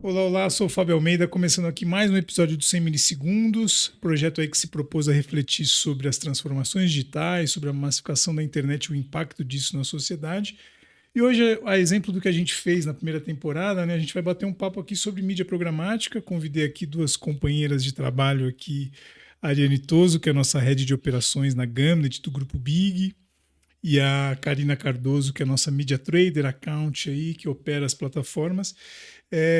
Olá, olá, sou o Fábio Almeida, começando aqui mais um episódio do 100 milissegundos, projeto aí que se propôs a refletir sobre as transformações digitais, sobre a massificação da internet e o impacto disso na sociedade. E hoje, a exemplo do que a gente fez na primeira temporada, né, a gente vai bater um papo aqui sobre mídia programática. Convidei aqui duas companheiras de trabalho aqui, a Ariane Toso, que é a nossa head de operações na Gambit do Grupo Big, e a Karina Cardoso, que é a nossa media trader account aí, que opera as plataformas.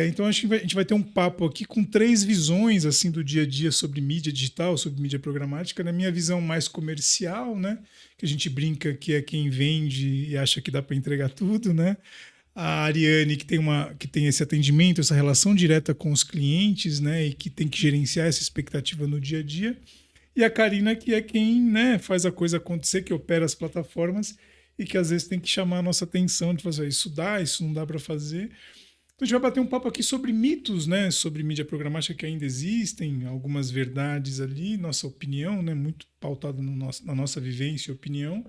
Então a gente vai ter um papo aqui com três visões assim do dia a dia sobre mídia digital, sobre mídia programática. Na minha visão mais comercial, né, que a gente brinca que é quem vende e acha que dá para entregar tudo, né? A Ariane, que tem esse atendimento, essa relação direta com os clientes, né, e que tem que gerenciar essa expectativa no dia a dia. E a Karina, que é quem, né, faz a coisa acontecer, que opera as plataformas e que às vezes tem que chamar a nossa atenção de fazer isso dá, isso não dá para fazer. Então a gente vai bater um papo aqui sobre mitos, né, sobre mídia programática que ainda existem, algumas verdades ali, nossa opinião, né, muito pautada no na nossa vivência e opinião,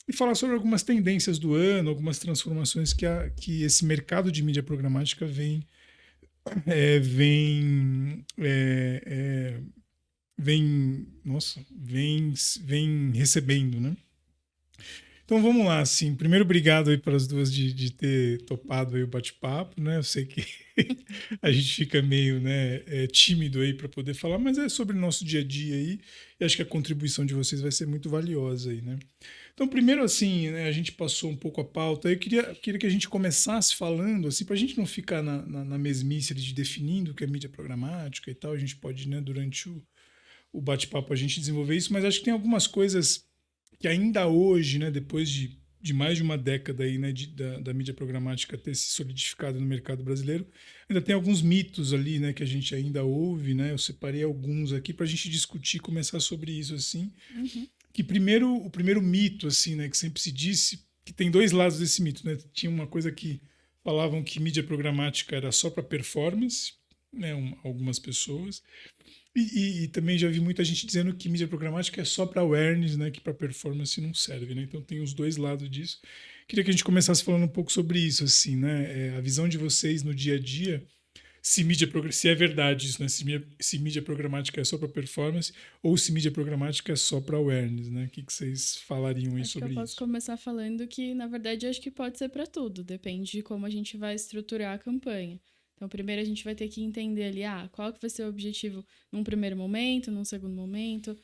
e falar sobre algumas tendências do ano, algumas transformações que esse mercado de mídia programática vem recebendo, né? Então vamos lá, assim. Primeiro, obrigado aí para as duas de ter topado aí o bate-papo, né? Eu sei que a gente fica meio, né, tímido aí para poder falar, mas é sobre o nosso dia a dia aí. E acho que a contribuição de vocês vai ser muito valiosa aí, né? Então, primeiro, assim, né, a gente passou um pouco a pauta. Eu queria que a gente começasse falando, assim, para a gente não ficar na mesmice de definindo o que é mídia programática e tal. A gente pode, né, durante o bate-papo a gente desenvolver isso, mas acho que tem algumas coisas que ainda hoje, né, depois de mais de uma década aí, né, da mídia programática ter se solidificado no mercado brasileiro, ainda tem alguns mitos ali, né, que a gente ainda ouve, né? Eu separei alguns aqui para a gente discutir, começar sobre isso, assim. Que o primeiro mito, assim, né, que sempre se disse, que tem dois lados desse mito, né? Tinha uma coisa que falavam que mídia programática era só para performance, né, algumas pessoas. E também já vi muita gente dizendo que mídia programática é só para awareness, né, que para performance não serve, né? Então tem os dois lados disso. Queria que a gente começasse falando um pouco sobre isso, assim, né? A visão de vocês no dia a dia, se é verdade isso, né? Se mídia programática é só para performance ou se mídia programática é só para awareness, né? O que vocês falariam aí Acho que eu sobre posso isso? começar falando que, na verdade, acho que pode ser para tudo, depende de como a gente vai estruturar a campanha. Então, primeiro a gente vai ter que entender ali, qual que vai ser o objetivo num primeiro momento, num segundo momento,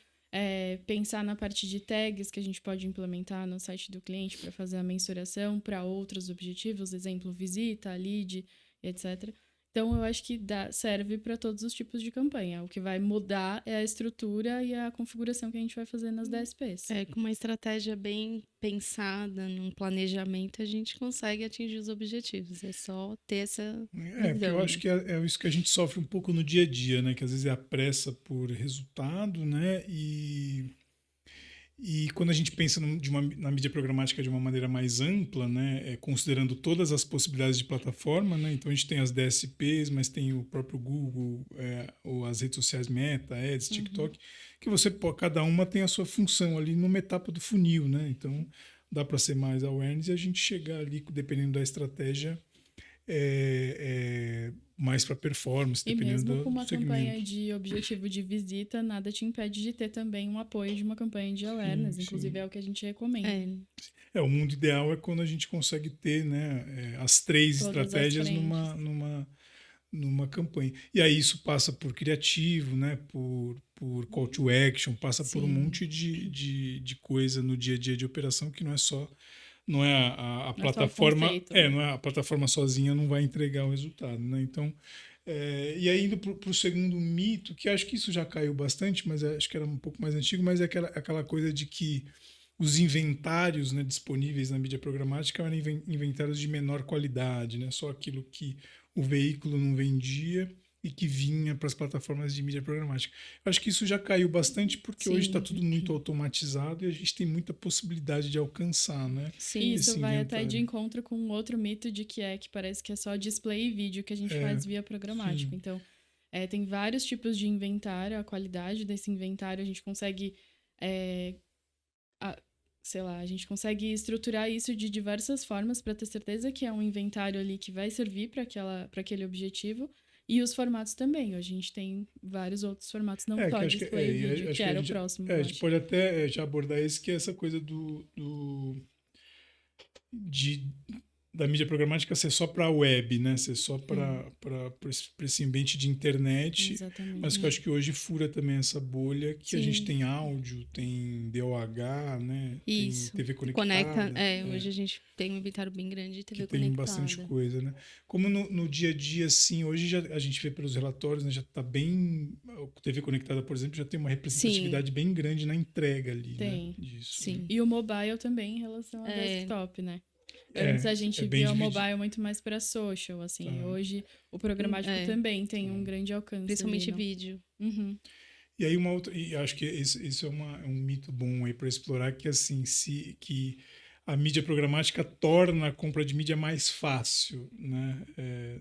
pensar na parte de tags que a gente pode implementar no site do cliente para fazer a mensuração para outros objetivos, exemplo, visita, lead, etc. Então, eu acho que serve para todos os tipos de campanha. O que vai mudar é a estrutura e a configuração que a gente vai fazer nas DSPs. Com uma estratégia bem pensada, num planejamento, a gente consegue atingir os objetivos. É só ter essa Porque eu visão, acho né? que é isso que a gente sofre um pouco no dia a dia, né? Que às vezes é a pressa por resultado, né? E quando a gente pensa na mídia programática de uma maneira mais ampla, né, considerando todas as possibilidades de plataforma, né, então a gente tem as DSPs, mas tem o próprio Google, ou as redes sociais Meta, Ads, TikTok, que cada uma tem a sua função ali numa etapa do funil, né? Então dá para ser mais awareness e a gente chegar ali, dependendo da estratégia, mais para performance, E dependendo mesmo com do uma campanha segmento. de objetivo de visita, nada te impede de ter também um apoio de uma campanha de Sim, awareness. Inclusive, sim. é o que a gente recomenda. É, O mundo ideal é quando a gente consegue ter, né, as três Todas as estratégias frentes. numa campanha. E aí isso passa por criativo, né, por call to action, passa por um sim. monte de coisa no dia a dia de operação que não é só. Não é a Não é só o plataforma. conceito, né? Não é a plataforma sozinha não vai entregar o resultado, né? Então. E aí indo para o segundo mito, que acho que isso já caiu bastante, mas acho que era um pouco mais antigo, mas é aquela coisa de que os inventários, né, disponíveis na mídia programática eram inventários de menor qualidade, né? Só aquilo que o veículo não vendia e que vinha para as plataformas de mídia programática. Eu acho que isso já caiu bastante porque hoje está Sim, tudo muito automatizado e a gente tem muita possibilidade de alcançar, né, E sim. isso esse vai até de inventário. encontro com um outro mito de que parece que é só display e vídeo que a gente É, faz via programático. sim, Então, tem vários tipos de inventário, a qualidade desse inventário a gente consegue, é, a- sei lá, a gente consegue estruturar isso de diversas formas para ter certeza que é um inventário ali que vai servir para aquele objetivo. E os formatos também. Hoje a gente tem vários outros formatos, não Que só acho que, display e vídeo, acho que que era o próximo. a Eu gente acho. pode até já abordar esse, que é essa coisa de, da mídia programática ser só para a web, né? Ser só para esse ambiente de internet. Exatamente. Mas que eu acho que hoje fura também essa bolha que a gente Sim. tem áudio, tem DOH, né? Isso. Tem TV conectada. Conecta, hoje a gente tem um inventário bem grande de TV que tem conectada. bastante coisa, né? Como no dia a dia, assim, hoje já, a gente vê pelos relatórios, né? Já está bem... A TV conectada, por exemplo, já tem uma representatividade bem grande na entrega ali, Tem. né? Disso, Sim. né? E o mobile também em relação ao desktop, né? Antes a gente bem via o dividido. mobile muito mais para social, assim. Hoje o programático também tem um grande alcance. Principalmente ali, não? vídeo. Uhum. E aí uma outra, e acho que isso é um mito bom aí para explorar, que assim, que a mídia programática torna a compra de mídia mais fácil, né?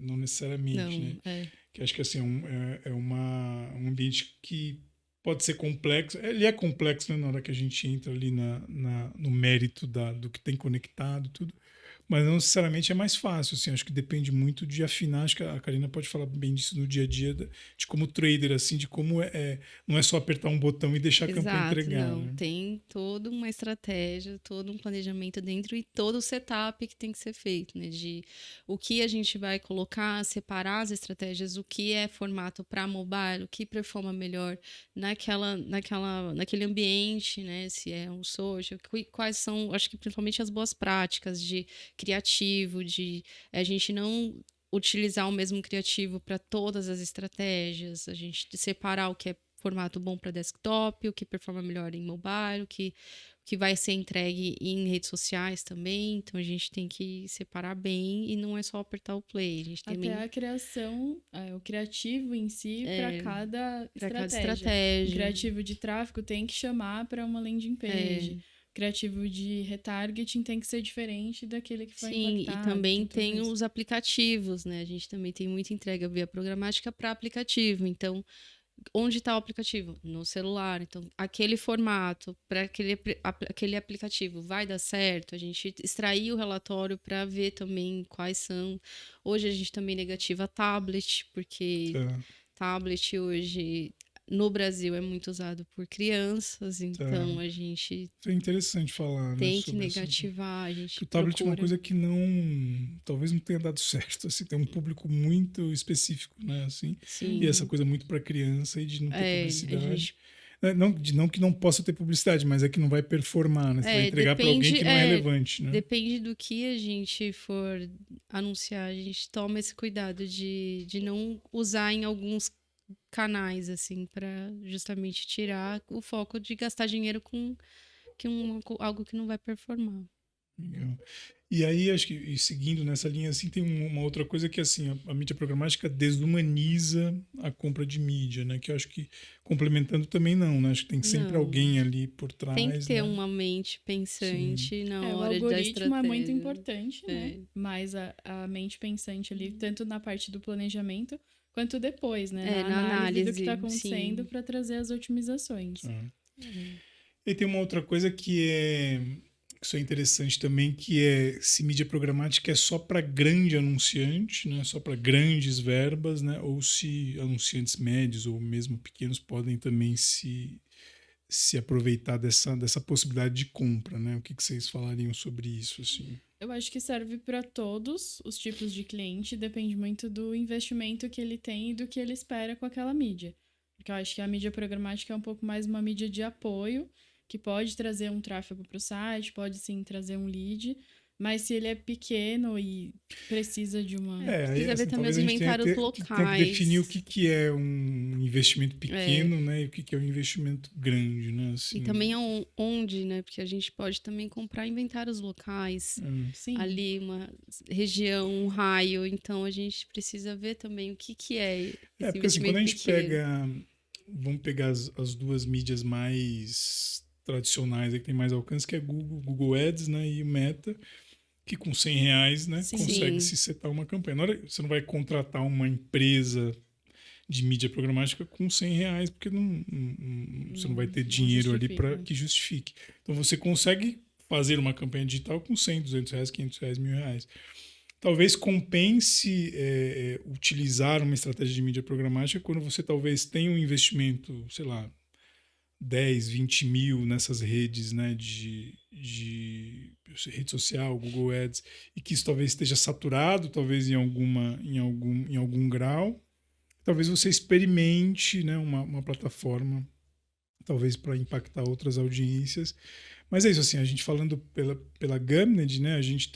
Não necessariamente, Não, né? Que acho que assim um ambiente que pode ser complexo. Ele é complexo, né, na hora que a gente entra ali no mérito do que tem conectado, tudo. Mas não necessariamente é mais fácil, assim, acho que depende muito de afinar, acho que a Karina pode falar bem disso no dia a dia, de como trader, assim, de como não é só apertar um botão e deixar a campanha entregar. Não, né? tem toda uma estratégia, todo um planejamento dentro e todo o setup que tem que ser feito, né? De o que a gente vai colocar, separar as estratégias, o que é formato para mobile, o que performa melhor naquele ambiente, né? Se é um social, quais são, acho que principalmente as boas práticas de criativo, de a gente não utilizar o mesmo criativo para todas as estratégias, a gente separar o que é formato bom para desktop, o que performa melhor em mobile, o que vai ser entregue em redes sociais também. Então a gente tem que separar bem e não é só apertar o play. A gente Até a criação, o criativo em si, para cada estratégia. O criativo de tráfego tem que chamar para uma landing page. Criativo de retargeting tem que ser diferente daquele que foi impactado. Sim, e também tem os aplicativos, né? A gente também tem muita entrega via programática para aplicativo. Então, onde está o aplicativo? No celular. Então, aquele formato para aquele aplicativo vai dar certo? A gente extrair o relatório para ver também quais são. Hoje a gente também negativa tablet, porque tablet hoje no Brasil é muito usado por crianças, então a gente isso é interessante falar, tem né, que negativar, a gente que o tablet procura. é uma coisa que talvez não tenha dado certo, assim, tem um público muito específico, né, assim, Sim. e essa coisa muito para criança e de não ter publicidade. Gente... Não que não possa ter publicidade, mas é que não vai performar, né? Você vai entregar para alguém que não é relevante, né? Depende do que a gente for anunciar, a gente toma esse cuidado de não usar em alguns canais, assim, para justamente tirar o foco de gastar dinheiro com algo que não vai performar. Legal. E aí, acho que, e seguindo nessa linha, assim, tem uma outra coisa que, assim, a mídia programática desumaniza a compra de mídia, né? Que eu acho que, complementando também não, né? Acho que tem sempre alguém ali por trás, tem que ter né? uma mente pensante na hora da estratégia. O algoritmo é muito importante, né? Mas a mente pensante ali, tanto na parte do planejamento, quanto depois, né? Na análise do que está acontecendo para trazer as otimizações. E tem uma outra coisa que isso é interessante também, que é se mídia programática é só para grande anunciante, né? Só para grandes verbas, né? Ou se anunciantes médios ou mesmo pequenos podem também se aproveitar dessa possibilidade de compra, né? O que vocês falariam sobre isso, assim? Eu acho que serve para todos os tipos de cliente, depende muito do investimento que ele tem e do que ele espera com aquela mídia. Porque eu acho que a mídia programática é um pouco mais uma mídia de apoio, que pode trazer um tráfego para o site, pode sim trazer um lead, mas se ele é pequeno e precisa de uma... precisa ver também os inventários locais. Tem que definir o que é um investimento pequeno, né? E o que é um investimento grande, né? Assim, e também onde, né? Porque a gente pode também comprar inventários locais. Sim. Ali, uma região, um raio. Então, a gente precisa ver também o que é esse porque assim, quando a gente pequeno. Vamos pegar as duas mídias mais tradicionais, que tem mais alcance, que é Google Ads, né, e o Meta, que com R$100, né, consegue se setar uma campanha. Na hora, você não vai contratar uma empresa de mídia programática com R$100, porque você não vai ter dinheiro ali para que justifique. Então você consegue fazer uma campanha digital com R$100, R$200, R$500, R$1.000. talvez compense utilizar uma estratégia de mídia programática quando você talvez tenha um investimento, sei lá, 10, 20 mil nessas redes, né, de rede social, Google Ads, e que isso talvez esteja saturado, talvez em algum grau. Talvez você experimente, né, uma plataforma, talvez para impactar outras audiências. Mas é isso, assim, a gente falando pela Gumned, né, a gente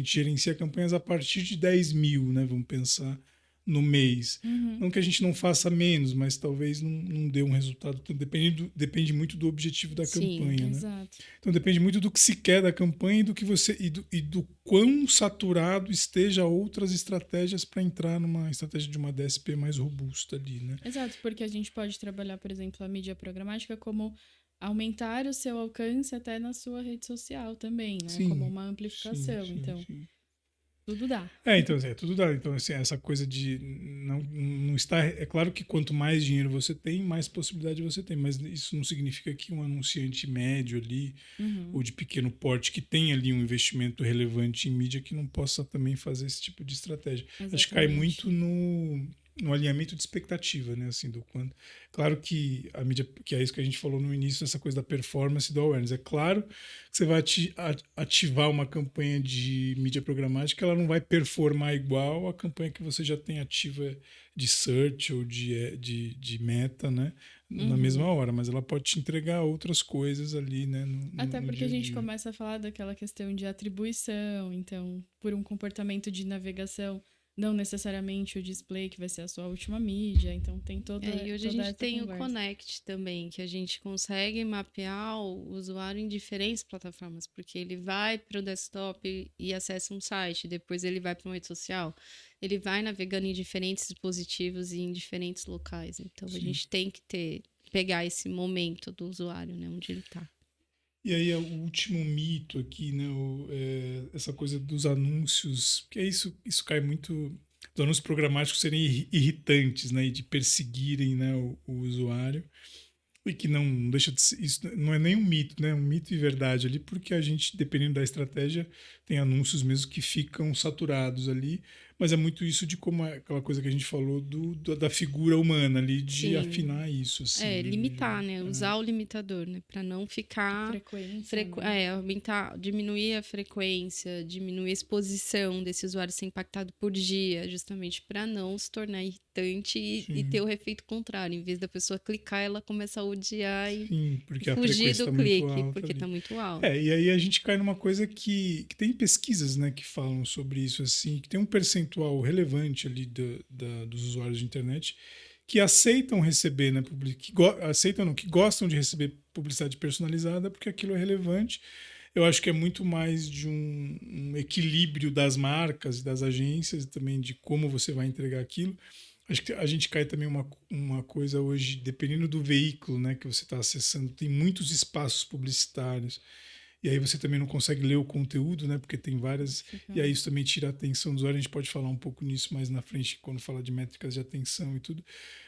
gerencia campanhas a partir de 10 mil, né, vamos pensar, no mês. Não que a gente não faça menos, mas talvez não dê um resultado. Depende muito do objetivo da campanha, né? Exato. Então depende muito do que se quer da campanha e do que do quão saturado esteja outras estratégias para entrar numa estratégia de uma DSP mais robusta ali, né? Exato, porque a gente pode trabalhar, por exemplo, a mídia programática como aumentar o seu alcance até na sua rede social também, né? Sim, como uma amplificação. Então, tudo dá. Então, tudo dá. Então, assim, essa coisa de não estar. É claro que quanto mais dinheiro você tem, mais possibilidade você tem, mas isso não significa que um anunciante médio ali, ou de pequeno porte, que tem ali um investimento relevante em mídia, que não possa também fazer esse tipo de estratégia. Exatamente. Acho que cai muito no alinhamento de expectativa, né? Assim, do quanto. Claro que a mídia, que é isso que a gente falou no início, essa coisa da performance e do awareness. É claro que você vai ativar uma campanha de mídia programática, ela não vai performar igual a campanha que você já tem ativa de search ou de meta, né? Na mesma hora, mas ela pode te entregar outras coisas ali, né? Até porque dia a gente começa a falar daquela questão de atribuição, então, por um comportamento de navegação, não necessariamente o display que vai ser a sua última mídia, então tem toda E hoje toda a gente tem conversa. o Connect também, que a gente consegue mapear o usuário em diferentes plataformas, porque ele vai para o desktop e acessa um site, depois ele vai para uma rede social, ele vai navegando em diferentes dispositivos e em diferentes locais. Então a gente tem que pegar esse momento do usuário, né, onde ele está. E aí o último mito aqui, né? Essa coisa dos anúncios, que é isso cai muito. Os anúncios programáticos serem irritantes, né? E de perseguirem, né, o usuário. E que não deixa de ser, isso não é nem um mito, né? É um mito e verdade ali, porque a gente, dependendo da estratégia, tem anúncios mesmo que ficam saturados ali, mas é muito isso de como aquela coisa que a gente falou da figura humana ali, de afinar isso. Assim, Limitar, né? Usar o limitador, né? Para não ficar... Frequência. aumentar, diminuir a frequência, diminuir a exposição desse usuário ser impactado por dia, justamente para não se tornar irritante e ter o efeito contrário. Em vez da pessoa clicar, ela começa a odiar e porque fugir do clique, porque tá muito alto. E aí a gente cai numa coisa que tem pesquisas, né, que falam sobre isso, assim, que tem um percentual relevante ali dos usuários de internet que aceitam receber, né, que gostam de receber publicidade personalizada porque aquilo é relevante. Eu acho que é muito mais de um equilíbrio das marcas e das agências e também de como você vai entregar aquilo. Acho que a gente cai também uma coisa hoje, dependendo do veículo, né, que você está acessando, tem muitos espaços publicitários. E aí você também não consegue ler o conteúdo, né? Porque tem várias... E aí isso também tira a atenção do usuário. A gente pode falar um pouco nisso mais na frente, quando fala de métricas de atenção e tudo.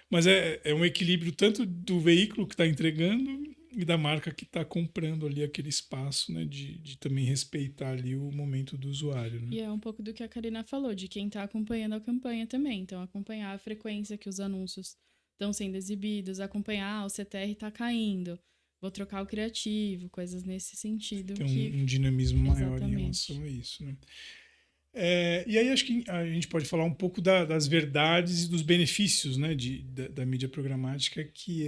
Mas é um equilíbrio tanto do veículo que está entregando e da marca que está comprando ali aquele espaço, né? De também respeitar ali o momento do usuário, né? E é um pouco do que a Karina falou, de quem está acompanhando a campanha também. Então, acompanhar a frequência que os anúncios estão sendo exibidos, acompanhar o CTR está caindo. Vou trocar o criativo, coisas nesse sentido. Tem um dinamismo maior Exatamente. em relação a isso, né? E aí acho que a gente pode falar um pouco das verdades e dos benefícios, né, da mídia programática, que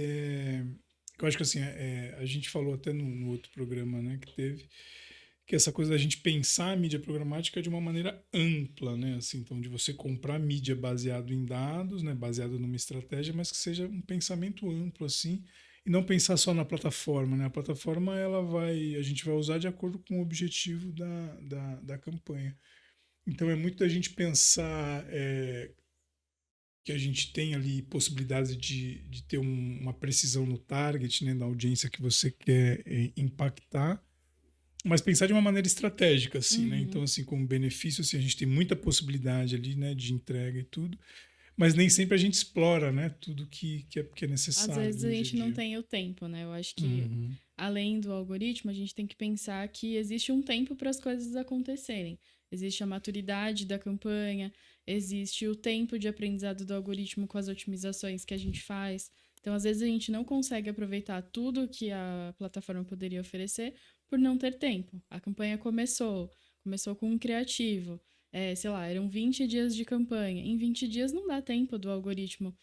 eu acho que assim, a gente falou até no outro programa, né, que teve, que essa coisa da gente pensar a mídia programática de uma maneira ampla, né, assim, então de você comprar mídia baseado em dados, né, baseado numa estratégia, mas que seja um pensamento amplo, assim, e não pensar só na plataforma, né? A plataforma a gente vai usar de acordo com o objetivo da campanha. Então é muito da gente pensar que a gente tem ali possibilidades de ter uma precisão no target, né, da audiência que você quer impactar, mas pensar de uma maneira estratégica, assim, né? Então, assim, como benefício, assim, a gente tem muita possibilidade ali, né, de entrega e tudo, mas nem sempre a gente explora, né, tudo que é necessário. Às vezes a gente não tem o tempo, né? Eu acho que, além do algoritmo, a gente tem que pensar que existe um tempo para as coisas acontecerem. existe a maturidade da campanha, existe o tempo de aprendizado do algoritmo com as otimizações que a gente faz. Então, às vezes, a gente não consegue aproveitar tudo que a plataforma poderia oferecer por não ter tempo. A campanha começou com um criativo, sei lá, eram 20 dias de campanha. Em 20 dias não dá tempo do algoritmo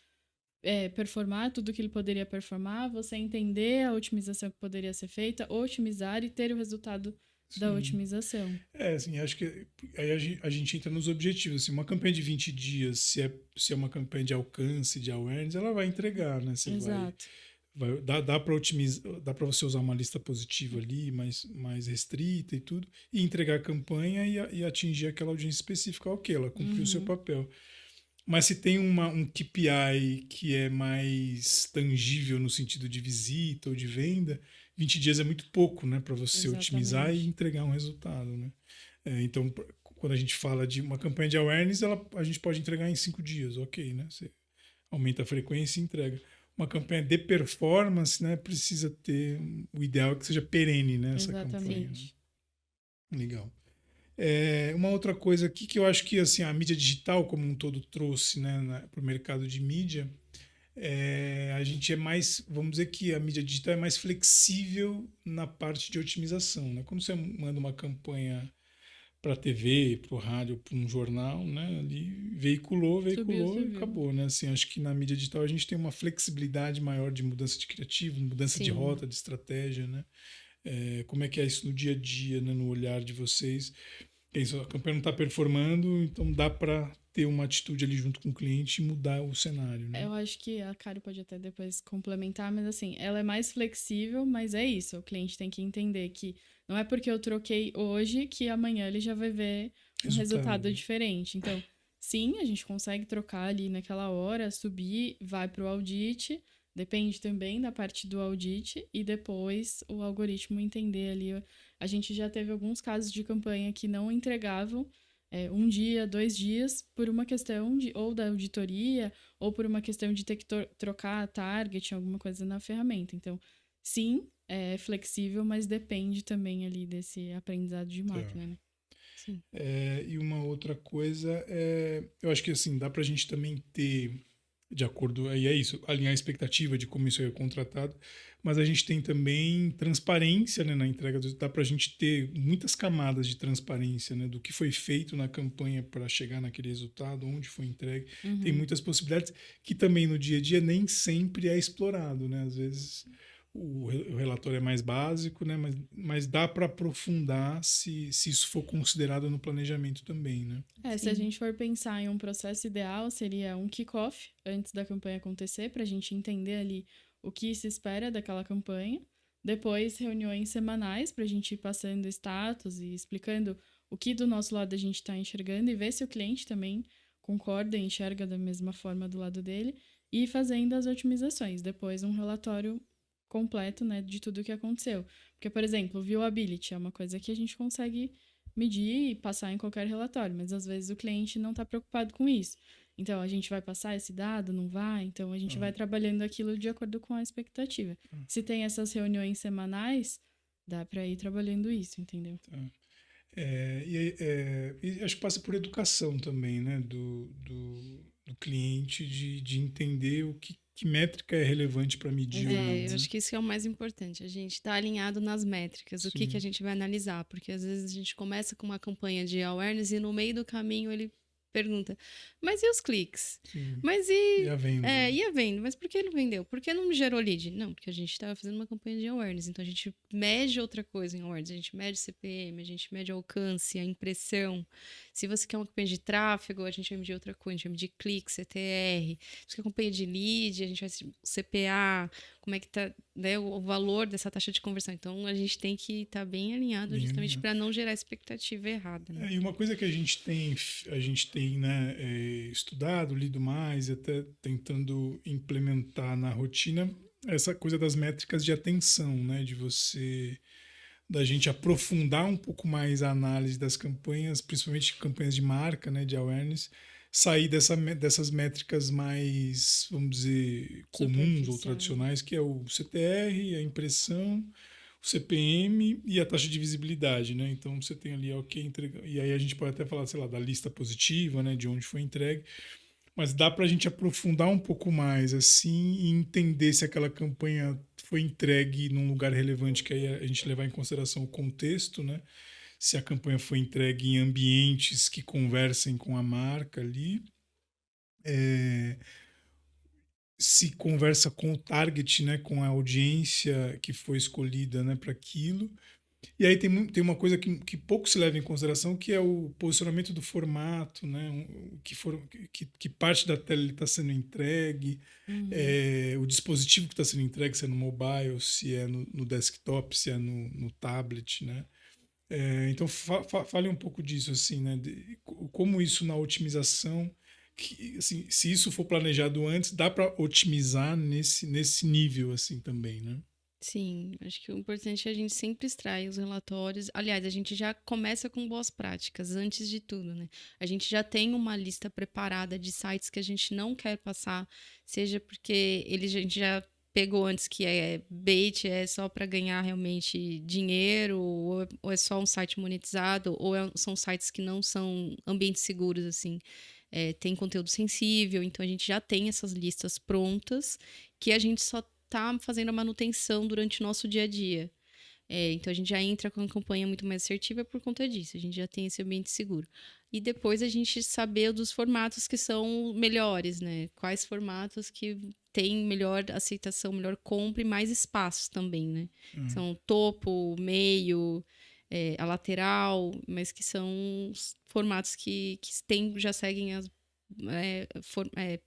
performar tudo que ele poderia performar, você entender a otimização que poderia ser feita, otimizar e ter o resultado da otimização. Assim, acho que aí a gente entra nos objetivos. Assim, uma campanha de 20 dias, se é uma campanha de alcance, de awareness, ela vai entregar, né? Você Exato. dá para otimizar, dá para você usar uma lista positiva ali, mais restrita e tudo, e entregar a campanha e atingir aquela audiência específica, ok, ela cumpriu o seu papel. Mas se tem um KPI que é mais tangível no sentido de visita ou de venda, 20 dias é muito pouco, né, para você otimizar e entregar um resultado, né? Então, quando a gente fala de uma campanha de awareness, a gente pode entregar em 5 dias, ok, né? Você aumenta a frequência e entrega. Uma campanha de performance, né, precisa ter... O ideal é que seja perene, né, essa campanha. Né? Legal. Uma outra coisa aqui que eu acho que assim, a mídia digital como um todo trouxe, né, para o mercado de mídia, a gente é mais, vamos dizer que a mídia digital é mais flexível na parte de otimização. Né? Quando você manda uma campanha para a TV, para o rádio, para um jornal, né, ali veiculou e acabou. Né? Assim, acho que na mídia digital a gente tem uma flexibilidade maior de mudança de criativo, mudança de rota, de estratégia. Né? Como é que é isso no dia a dia, né, no olhar de vocês? A campanha não está performando, então dá para ter uma atitude ali junto com o cliente e mudar o cenário, né? Eu acho que a Kari pode até depois complementar, mas assim, ela é mais flexível, mas é isso, o cliente tem que entender que não é porque eu troquei hoje que amanhã ele já vai ver um resultado diferente. Então, sim, a gente consegue trocar ali naquela hora, subir, vai para o audit, depende também da parte do audit e depois o algoritmo entender ali. A gente já teve alguns casos de campanha que não entregavam 1 dia, 2 dias, por uma questão ou da auditoria, ou por uma questão de ter que trocar a target, alguma coisa na ferramenta. Então, sim, é flexível, mas depende também ali desse aprendizado de máquina, né? Sim. E uma outra coisa, eu acho que assim, dá para a gente também ter, de acordo, aí é isso, alinhar a expectativa de como isso é contratado, mas a gente tem também transparência, né, na entrega, dá para a gente ter muitas camadas de transparência, né, do que foi feito na campanha para chegar naquele resultado, onde foi entregue. Tem muitas possibilidades que também no dia a dia nem sempre é explorado, né, às vezes o relatório é mais básico, né, mas dá para aprofundar se isso for considerado no planejamento também, né? Se a gente for pensar em um processo ideal, seria um kick-off antes da campanha acontecer, para a gente entender ali o que se espera daquela campanha. Depois, reuniões semanais para a gente ir passando status e explicando o que do nosso lado a gente está enxergando e ver se o cliente também concorda e enxerga da mesma forma do lado dele e fazendo as otimizações. Depois, um relatório completo, né, de tudo o que aconteceu. Porque, por exemplo, viewability é uma coisa que a gente consegue medir e passar em qualquer relatório, mas às vezes o cliente não está preocupado com isso. Então, a gente vai passar esse dado, não vai? Então, a gente vai trabalhando aquilo de acordo com a expectativa. Se tem essas reuniões semanais, dá para ir trabalhando isso, entendeu? E acho que passa por educação também, né, do cliente, de entender que métrica é relevante para medir ou não. Eu né? acho que isso é o mais importante, a gente está alinhado nas métricas, o que a gente vai analisar, porque às vezes a gente começa com uma campanha de awareness e no meio do caminho ele pergunta, mas e os cliques? Sim. Mas E a venda? e a venda? Mas por que não vendeu? Por que não me gerou lead? Não, porque a gente estava fazendo uma campanha de awareness, então a gente mede outra coisa em awareness, a gente mede CPM, a gente mede alcance, a impressão. Se você quer uma campanha de tráfego, a gente vai medir outra coisa, a gente vai medir clique, CTR. Se você quer campanha de lead, a gente vai medir CPA, como é que tá, né, o valor dessa taxa de conversão. Então, a gente tem que estar bem alinhado justamente para não gerar expectativa errada. Né? E uma coisa que a gente tem né, estudado, lido mais, até tentando implementar na rotina, é essa coisa das métricas de atenção, né, da gente aprofundar um pouco mais a análise das campanhas, principalmente campanhas de marca, né, de awareness, sair dessas métricas mais, vamos dizer, comuns ou tradicionais, que é o CTR, a impressão, o CPM e a taxa de visibilidade, né? Então você tem ali, ok, entrega, e aí a gente pode até falar, sei lá, da lista positiva, né? De onde foi entregue, mas dá para a gente aprofundar um pouco mais, assim, e entender se aquela campanha foi entregue num lugar relevante, que aí a gente levar em consideração o contexto, né? Se a campanha foi entregue em ambientes que conversem com a marca ali, é, se conversa com o target, né, com a audiência que foi escolhida, né, para aquilo. E aí tem uma coisa que pouco se leva em consideração, que é o posicionamento do formato, né, que parte da tela está sendo entregue, o dispositivo que está sendo entregue, se é no mobile, se é no desktop, se é no tablet, né. Então fale um pouco disso, assim, né, como isso na otimização, que, assim, se isso for planejado antes, dá para otimizar nesse nível, assim, também, né? Sim, acho que o importante é a gente sempre extrair os relatórios. Aliás, a gente já começa com boas práticas, antes de tudo, né? A gente já tem uma lista preparada de sites que a gente não quer passar, seja porque a gente já pegou antes que é bait, é só para ganhar realmente dinheiro, ou é só um site monetizado, ou são sites que não são ambientes seguros, assim. Tem conteúdo sensível, então a gente já tem essas listas prontas que a gente só tá fazendo a manutenção durante o nosso dia a dia. Então a gente já entra com uma campanha muito mais assertiva por conta disso. A gente já tem esse ambiente seguro. E depois a gente saber dos formatos que são melhores, né? Quais formatos que têm melhor aceitação, melhor compra e mais espaços também, né? São topo, meio, a lateral, mas que são formatos que já seguem as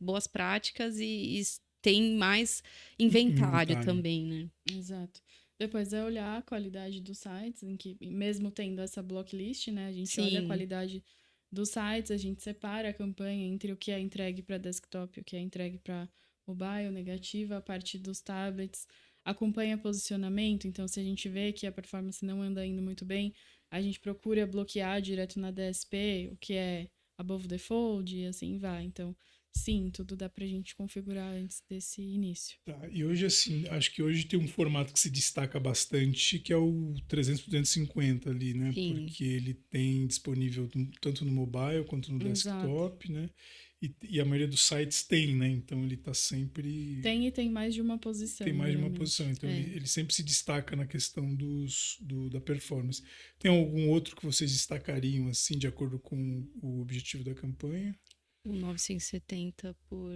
boas práticas e tem mais inventário também, né? Exato. Depois é olhar a qualidade dos sites, em que, mesmo tendo essa blocklist, né? A gente olha a qualidade dos sites, a gente separa a campanha entre o que é entregue para desktop e o que é entregue para mobile, negativa, a parte dos tablets, acompanha posicionamento. Então, se a gente vê que a performance não anda indo muito bem, a gente procura bloquear direto na DSP, o que é above the fold, e assim vai. Então, sim, tudo dá pra gente configurar antes desse início. Tá, e hoje, assim, acho que hoje tem um formato que se destaca bastante, que é o 300 por 250 ali, né? Sim. Porque ele tem disponível tanto no mobile quanto no desktop, né? E a maioria dos sites tem, né? Então ele tá sempre... Tem mais de uma posição. Tem mais de uma posição. Então ele sempre se destaca na questão da performance. Tem algum outro que vocês destacariam, assim, de acordo com o objetivo da campanha? O 970 por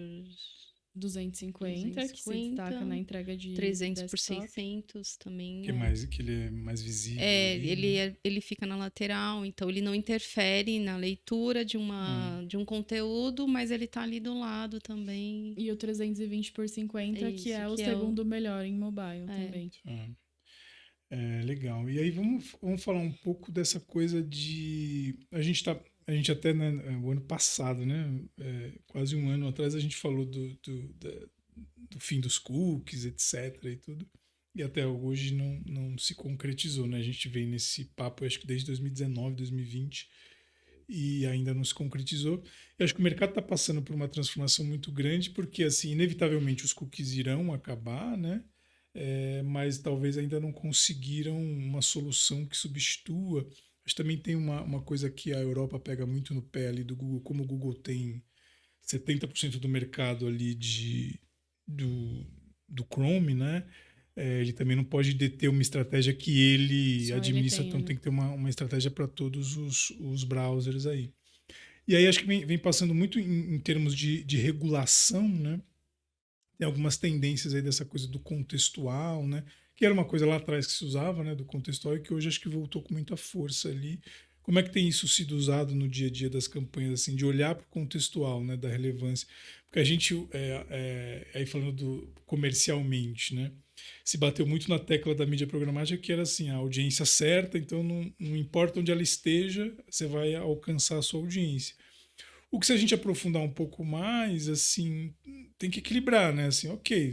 250, que se destaca na entrega de 300 por desktop. 600 também. Que ele é mais visível. Ele fica na lateral, então ele não interfere na leitura de um conteúdo, mas ele tá ali do lado também. E o 320 por 50, que é o segundo melhor em mobile também. Legal. E aí vamos falar um pouco dessa coisa de... A gente até, né, o ano passado, né, quase um ano atrás, a gente falou do fim dos cookies, etc. e tudo. E até hoje não se concretizou, né? A gente vem nesse papo, acho que desde 2019, 2020, e ainda não se concretizou. Eu acho que o mercado está passando por uma transformação muito grande, porque, assim, inevitavelmente os cookies irão acabar, né? Mas talvez ainda não conseguiram uma solução que substitua. Mas também tem uma coisa que a Europa pega muito no pé ali do Google, como o Google tem 70% do mercado ali do Chrome, né? Ele também não pode deter uma estratégia que ele administra, então tem que ter uma estratégia para todos os browsers aí. E aí acho que vem passando muito em termos de regulação, né? Tem algumas tendências aí dessa coisa do contextual, né? Que era uma coisa lá atrás que se usava, né? Do contextual, e que hoje acho que voltou com muita força ali. Como é que tem isso sido usado no dia a dia das campanhas, assim, de olhar para o contextual, né? Da relevância. Porque a gente, aí falando comercialmente, né? Se bateu muito na tecla da mídia programática, que era assim, a audiência certa, então não importa onde ela esteja, você vai alcançar a sua audiência. O que, se a gente aprofundar um pouco mais, assim, tem que equilibrar, né? Assim, ok,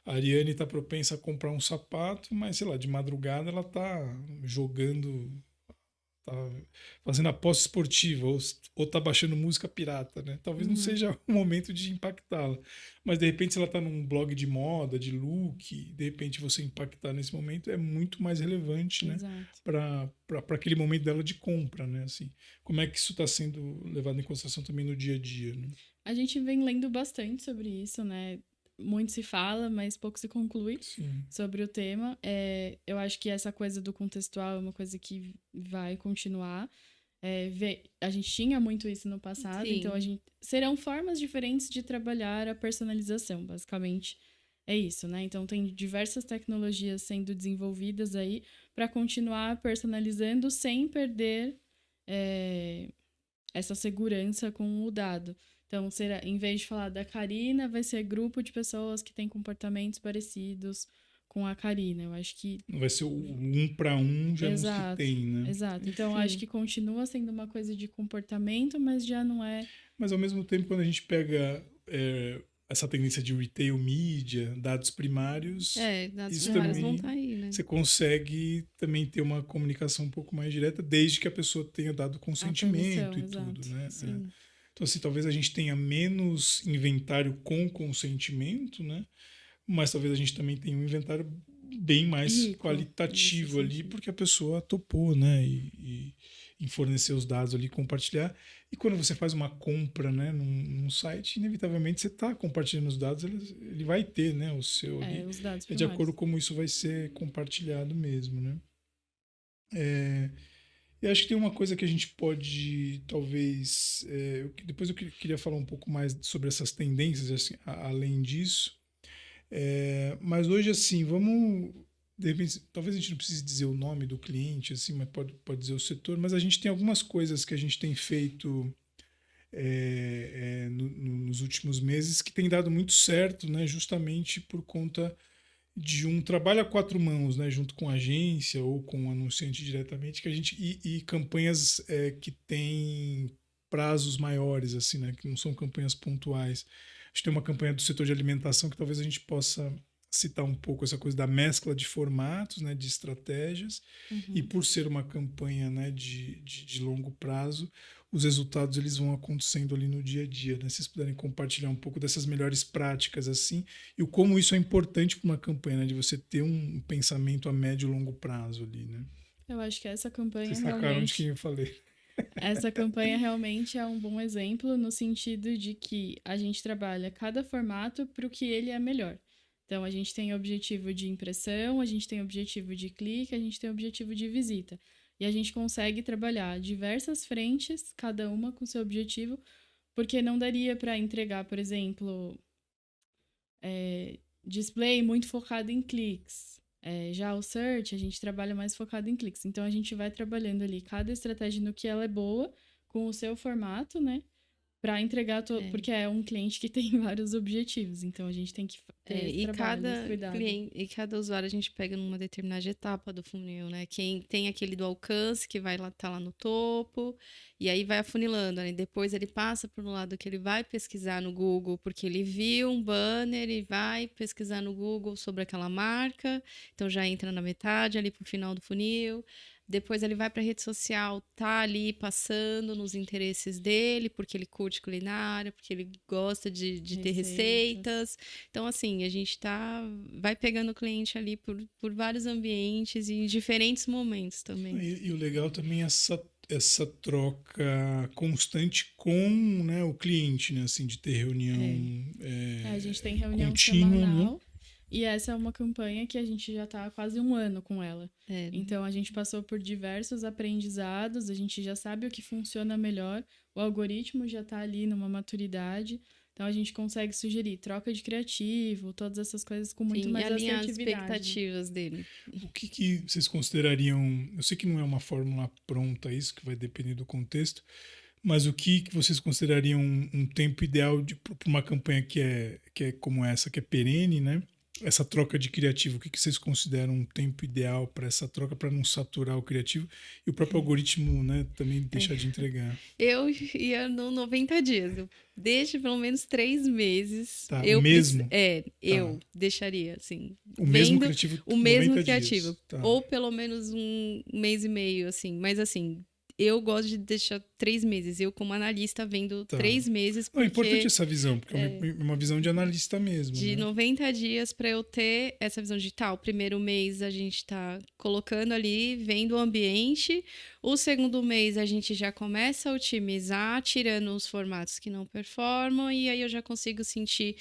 a Ariane está propensa a comprar um sapato, mas, sei lá, de madrugada ela está jogando, fazendo aposta esportiva ou tá baixando música pirata, né? Talvez não seja o momento de impactá-la. Mas, de repente, se ela tá num blog de moda, de look, de repente você impactar nesse momento é muito mais relevante, né? Exato. Para aquele momento dela de compra, né? Assim, como é que isso está sendo levado em consideração também no dia a dia, né? A gente vem lendo bastante sobre isso, né? Muito se fala, mas pouco se conclui Sim. sobre o tema. Eu acho que essa coisa do contextual é uma coisa que vai continuar. A gente tinha muito isso no passado, Sim. então serão formas diferentes de trabalhar a personalização, basicamente. É isso, né? Então tem diversas tecnologias sendo desenvolvidas aí para continuar personalizando sem perder essa segurança com o dado. Então, em vez de falar da Karina, vai ser grupo de pessoas que têm comportamentos parecidos com a Karina. Eu acho que... Não vai ser o 1 para 1, já não se Exato, tem, né? exato. Então, eu Sim. acho que continua sendo uma coisa de comportamento, mas já não é... Mas, ao mesmo tempo, quando a gente pega essa tendência de retail media, dados primários, dados isso primários também vão estar aí, né? você consegue também ter uma comunicação um pouco mais direta, desde que a pessoa tenha dado consentimento permissão, e tudo, exato. né? Sim. Então, assim, talvez a gente tenha menos inventário com consentimento, né? Mas talvez a gente também tenha um inventário bem mais Rico, qualitativo nesse ali, sentido. porque a pessoa topou, né? E fornecer os dados ali, compartilhar. E quando você faz uma compra, né, num site, inevitavelmente você está compartilhando os dados, ele vai ter, né, o seu ali. Os dados É de acordo primários. com como isso vai ser compartilhado mesmo, né? Eu acho que tem uma coisa que a gente pode, talvez... depois eu queria falar um pouco mais sobre essas tendências, assim, além disso. Mas hoje, assim, vamos... De repente, talvez a gente não precise dizer o nome do cliente, assim, mas pode dizer o setor, mas a gente tem algumas coisas que a gente tem feito nos últimos meses que tem dado muito certo, né? Justamente por conta de um trabalho a quatro mãos, né, junto com a agência ou com o anunciante diretamente, que a gente e campanhas que têm prazos maiores, assim, né, que não são campanhas pontuais. A gente tem uma campanha do setor de alimentação que talvez a gente possa citar um pouco essa coisa da mescla de formatos, né, de estratégias, e por ser uma campanha, né, de longo prazo, os resultados eles vão acontecendo ali no dia a dia, né? Se vocês puderem compartilhar um pouco dessas melhores práticas assim e o como isso é importante para uma campanha, né? De você ter um pensamento a médio e longo prazo ali, né? Eu acho que essa campanha Vocês sacaram de quem eu falei? Essa campanha realmente é um bom exemplo no sentido de que a gente trabalha cada formato para o que ele é melhor. Então, a gente tem objetivo de impressão, a gente tem objetivo de clique, a gente tem objetivo de visita. E a gente consegue trabalhar diversas frentes, cada uma com seu objetivo, porque não daria para entregar, por exemplo, display muito focado em cliques. Já o search, a gente trabalha mais focado em cliques. Então, a gente vai trabalhando ali cada estratégia no que ela é boa, com o seu formato, né? Para entregar, porque é um cliente que tem vários objetivos. Então, a gente tem que ter esse trabalho, esse cuidado. E cada usuário a gente pega numa determinada etapa do funil, né? Quem tem aquele do alcance, que vai lá, tá lá no topo, e aí vai afunilando, né? Depois ele passa para um lado que ele vai pesquisar no Google, porque ele viu um banner e vai pesquisar no Google sobre aquela marca, então já entra na metade, ali pro final do funil. Depois ele vai para a rede social, tá ali passando nos interesses dele, porque ele curte culinária, porque ele gosta de ter receitas. Então, assim, a gente vai pegando o cliente ali por vários ambientes e em diferentes momentos também. E o legal também é essa troca constante com, né, o cliente, né, assim, de ter reunião a gente tem reunião contínua, semanal. né? E essa é uma campanha que a gente já está há quase um ano com ela. Então, a gente passou por diversos aprendizados, a gente já sabe o que funciona melhor, o algoritmo já está ali numa maturidade, então a gente consegue sugerir troca de criativo, todas essas coisas com muito mais alinhar assertividade. as expectativas dele. O que vocês considerariam... Eu sei que não é uma fórmula pronta isso, que vai depender do contexto, mas o que vocês considerariam um tempo ideal para uma campanha que é como essa, que é perene, né? Essa troca de criativo, o que vocês consideram um tempo ideal para essa troca, para não saturar o criativo e o próprio algoritmo, né, também deixar de entregar? Eu ia no 90 dias. Eu deixo pelo menos 3 meses. Tá, eu o mesmo? Eu deixaria, assim. O mesmo criativo? O mesmo 90 criativo. dias. Tá. Ou pelo menos um mês e meio, assim. Mas, assim, eu gosto de deixar 3 meses. Eu, como analista, vendo Tá. 3 meses, Não, é porque importante essa visão, porque é uma visão de analista mesmo, de né? 90 dias para eu ter essa visão digital. O primeiro mês a gente está colocando ali, vendo o ambiente. O segundo mês a gente já começa a otimizar, tirando os formatos que não performam, e aí eu já consigo sentir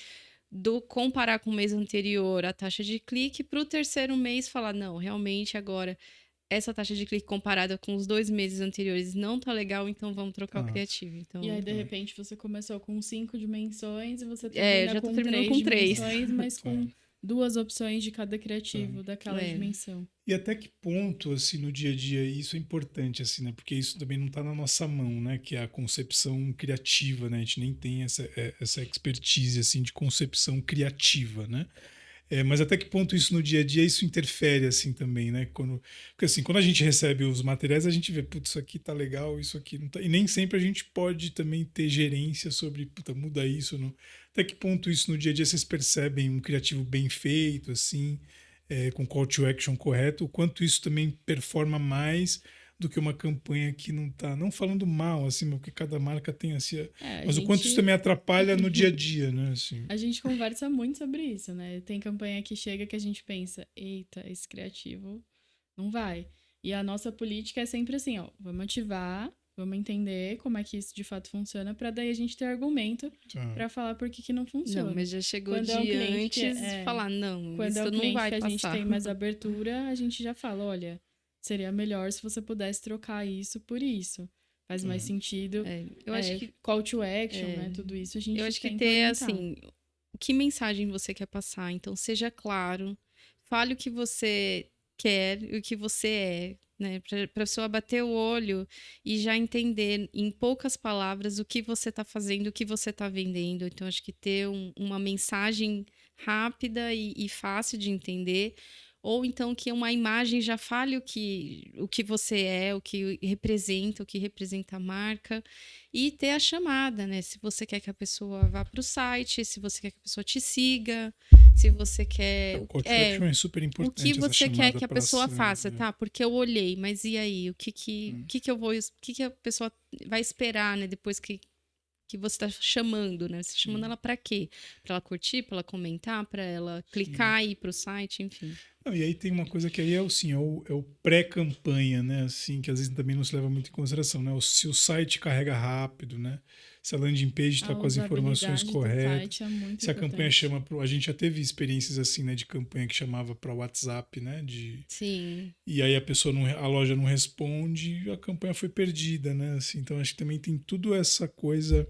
comparar com o mês anterior a taxa de clique, para o terceiro mês falar, não, realmente agora essa taxa de clique comparada com os 2 meses anteriores não tá legal, então vamos trocar o criativo. Então, E aí, de repente, você começou com 5 dimensões e você já tô com terminando 3 com 3. dimensões, mas com 2 opções de cada criativo daquela É. dimensão. E até que ponto, assim, no dia a dia, isso é importante, assim, né? Porque isso também não está na nossa mão, né? Que é a concepção criativa, né? A gente nem tem essa expertise, assim, de concepção criativa, né? Mas até que ponto isso no dia a dia, isso interfere, assim, também, né? Porque, assim, quando a gente recebe os materiais, a gente vê, putz, isso aqui tá legal, isso aqui não tá... E nem sempre a gente pode também ter gerência sobre, puta, muda isso, não... Até que ponto isso no dia a dia vocês percebem um criativo bem feito, assim, com call to action correto, o quanto isso também performa mais do que uma campanha que não tá, não falando mal, assim, porque cada marca tem assim, mas o quanto isso também atrapalha no dia a dia, né, assim. A gente conversa muito sobre isso, né? Tem campanha que chega que a gente pensa, eita, esse criativo não vai. E a nossa política é sempre assim, ó, vamos ativar, vamos entender como é que isso de fato funciona, para daí a gente ter argumento para falar por que não funciona. Não, mas já chegou quando antes de falar, não, quando isso é um não vai que a passar. gente tem mais abertura, a gente já fala, olha, seria melhor se você pudesse trocar isso por isso. Faz mais sentido. Eu acho que call to action, né? Tudo isso a gente eu acho que tenta ter, orientar. assim, que mensagem você quer passar. Então, seja claro, fale o que você quer e o que você é, né? Para a pessoa bater o olho e já entender em poucas palavras o que você está fazendo, o que você está vendendo. Então, acho que ter uma mensagem rápida e fácil de entender, ou então que uma imagem já fale o que você é, o que representa a marca, e ter a chamada, né? Se você quer que a pessoa vá para o site, se você quer que a pessoa te siga, se você quer... O call to action é super o importante. que você quer que a pessoa ação, faça, tá? Porque eu olhei, mas e aí? O que a pessoa vai esperar, né? Depois que você está chamando, né? Você está chamando ela para quê? Para ela curtir, para ela comentar, para ela clicar e ir para o site, enfim. Não, e aí tem uma coisa que aí é o pré-campanha, né? Assim, que às vezes também não se leva muito em consideração, né? Se o site carrega rápido, né? Se a landing page está com as informações corretas, se a campanha chama para... A gente já teve experiências assim, né? De campanha que chamava para o WhatsApp, né? Sim. E aí a loja não responde e a campanha foi perdida, né? Assim, então acho que também tem tudo essa coisa